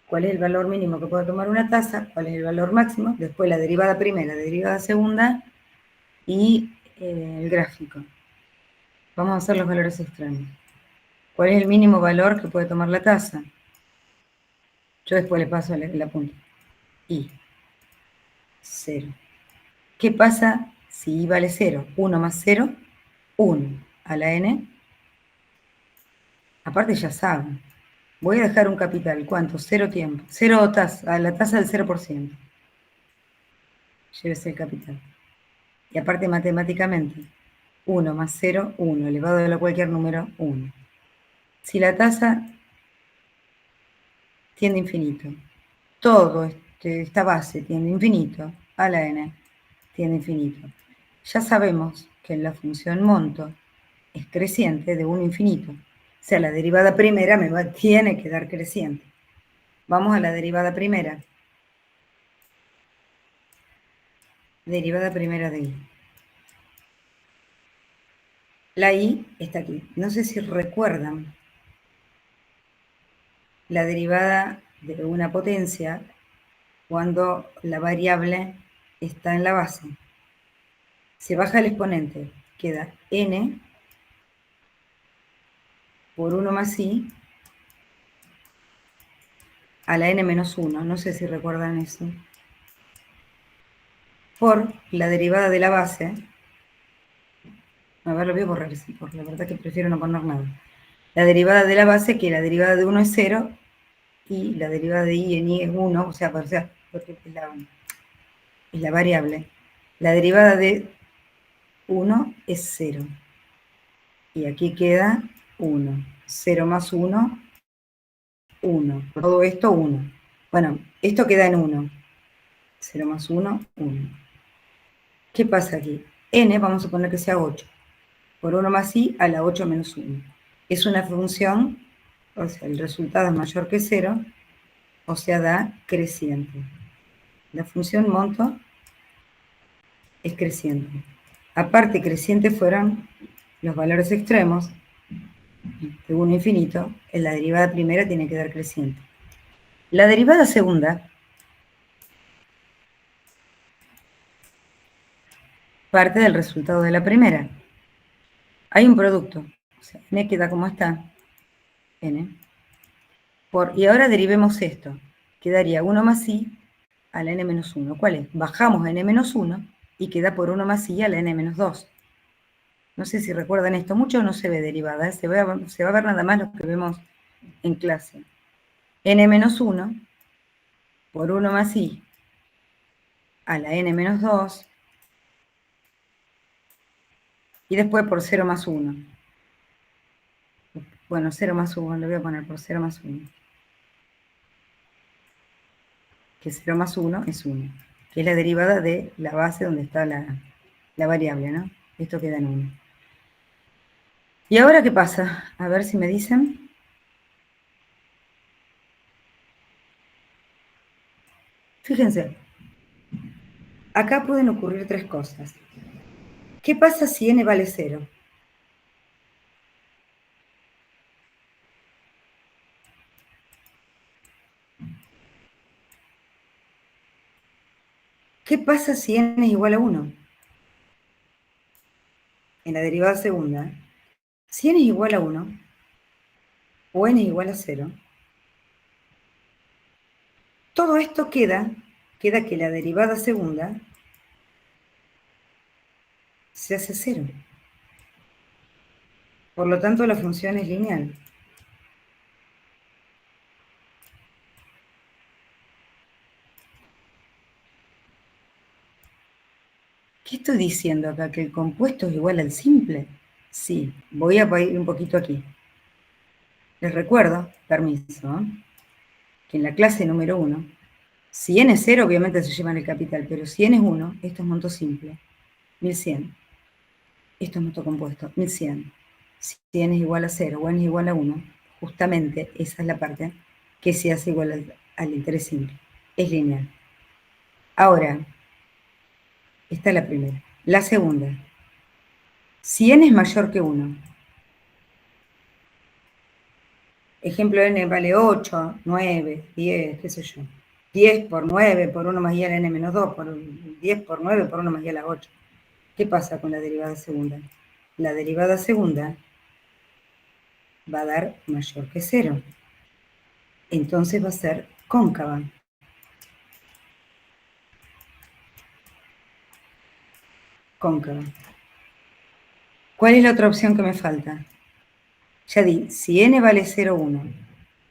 ¿Cuál es el valor mínimo que puede tomar una tasa? ¿Cuál es el valor máximo? Después la derivada primera, la derivada segunda y el gráfico. Vamos a hacer los valores extremos. ¿Cuál es el mínimo valor que puede tomar la tasa? Yo después le paso la punta. I. 0. ¿Qué pasa si i vale 0? 1 más 0, 1 a la n. Aparte ya saben. Voy a dejar un capital. ¿Cuánto? 0 tiempo. 0 tasa, a la tasa del 0%. Llévese el capital. Y aparte matemáticamente, 1 más 0, 1, elevado a cualquier número, 1. Si la tasa tiende a infinito, todo esta base tiende a infinito, a la n tiende a infinito. Ya sabemos que la función monto es creciente de 1 a infinito. O sea, la derivada primera tiene que dar creciente. Vamos a la derivada primera. Derivada primera de y. La y está aquí. No sé si recuerdan la derivada de una potencia cuando la variable está en la base. Se baja el exponente, queda n por 1 más i a la n menos 1. No sé si recuerdan eso. Por la derivada de la base. A ver, lo voy a borrar, porque la verdad que prefiero no poner nada. La derivada de la base, que la derivada de 1 es 0, y la derivada de i en i es 1, o sea, porque es la variable. La derivada de 1 es 0. Y aquí queda 1. 0 más 1, 1. Todo esto, 1. Bueno, esto queda en 1. 0 más 1, 1. ¿Qué pasa aquí? N, vamos a poner que sea 8. Por 1 más i a la 8 menos 1. Es una función, o sea, el resultado es mayor que 0, o sea, da creciente. La función monto es creciente. Aparte, creciente fueron los valores extremos, de 1 a infinito, en la derivada primera tiene que dar creciente. La derivada segunda parte del resultado de la primera. Hay un producto, o sea, n queda como está, n, y ahora derivemos esto, quedaría 1 más i a la n menos 1. ¿Cuál es? Bajamos a n menos 1 y queda por 1 más i a la n menos 2. No sé si recuerdan esto, mucho no se ve derivada, se va a ver nada más lo que vemos en clase. N menos 1 por 1 más i a la n menos 2 y después por 0 más 1. Bueno, 0 más 1, le voy a poner por 0 más 1. Que 0 más 1 es 1, que es la derivada de la base donde está la variable, ¿no? Esto queda en 1. ¿Y ahora qué pasa? A ver si me dicen. Fíjense, acá pueden ocurrir tres cosas. ¿Qué pasa si n vale 0? ¿Qué pasa si n es igual a 1? En la derivada segunda, si n es igual a 1 o n es igual a 0, todo esto queda que la derivada segunda se hace 0. Por lo tanto, la función es lineal. ¿Qué estoy diciendo acá? ¿Que el compuesto es igual al simple? Sí, voy a ir un poquito aquí. Les recuerdo, permiso, que en la clase número 1, si n es 0, obviamente se llevan el capital, pero si n es 1, esto es monto simple, 1100. Esto es monto compuesto, 1100. Si n es igual a 0 o n es igual a 1, justamente esa es la parte que se hace igual al interés simple. Es lineal. Ahora, esta es la primera. La segunda, si n es mayor que 1, ejemplo, n vale 8, 9, 10, qué sé yo. 10 por 9 por 1 más i a la n menos 2, por 10 por 9 por 1 más i a la 8. ¿Qué pasa con la derivada segunda? La derivada segunda va a dar mayor que 0. Entonces va a ser cóncava. Cóncava. ¿Cuál es la otra opción que me falta? Ya di, si n vale 0, 1.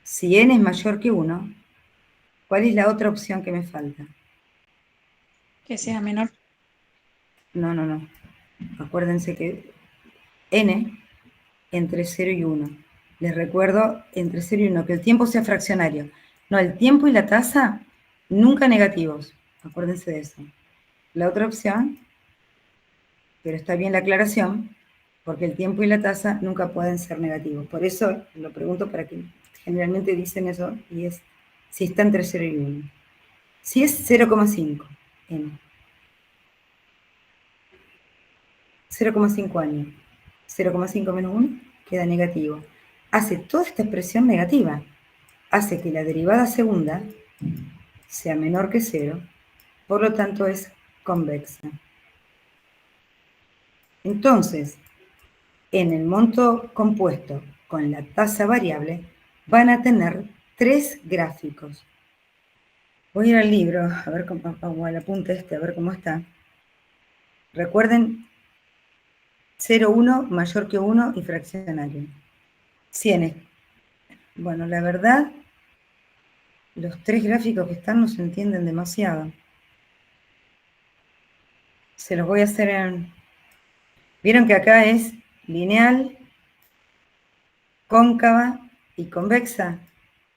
Si n es mayor que 1, ¿cuál es la otra opción que me falta? Que sea menor. No. Acuérdense que n entre 0 y 1. Les recuerdo, entre 0 y 1, que el tiempo sea fraccionario. No, el tiempo y la tasa nunca negativos. Acuérdense de eso. La otra opción, pero está bien la aclaración, porque el tiempo y la tasa nunca pueden ser negativos. Por eso lo pregunto para que generalmente dicen eso, y es si está entre 0 y 1. Si es 0,5 n, 0,5 años, 0,5 menos 1 queda negativo. Hace toda esta expresión negativa, hace que la derivada segunda sea menor que 0, por lo tanto es convexa. Entonces, en el monto compuesto con la tasa variable, van a tener 3 gráficos. Voy a ir al libro, a ver cómo, o al apunte este, a ver cómo está. Recuerden, 0, 1, mayor que 1 y fraccionario. 100. Bueno, la verdad, los 3 gráficos que están no se entienden demasiado. Se los voy a hacer en... Vieron que acá es lineal, cóncava y convexa.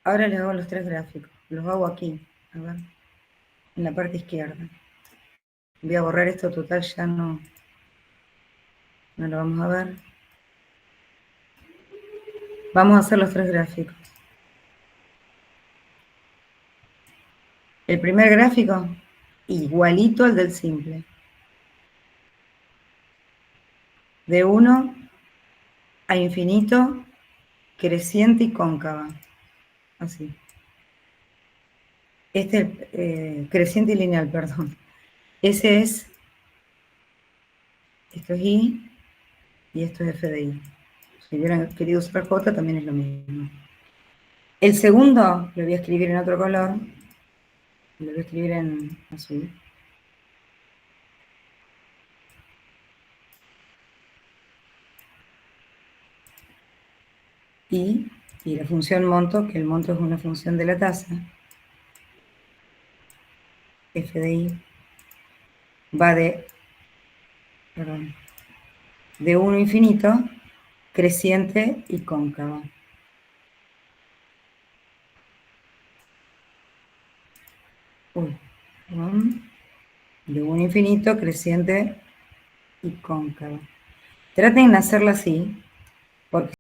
Ahora les hago los 3 gráficos. Los hago aquí, a ver, en la parte izquierda. Voy a borrar esto, total, ya no lo vamos a ver. Vamos a hacer los 3 gráficos. El primer gráfico, igualito al del simple. De 1 a infinito, creciente y cóncava. Así. Este es creciente y lineal, perdón. Ese es, esto es I y esto es F de I. Si hubieran querido usar J, también es lo mismo. El segundo lo voy a escribir en otro color. Lo voy a escribir en azul. Y la función monto, que el monto es una función de la tasa, F de I, va de 1 a infinito, creciente y cóncava. De 1 a infinito, creciente y cóncava. Traten de hacerla así, porque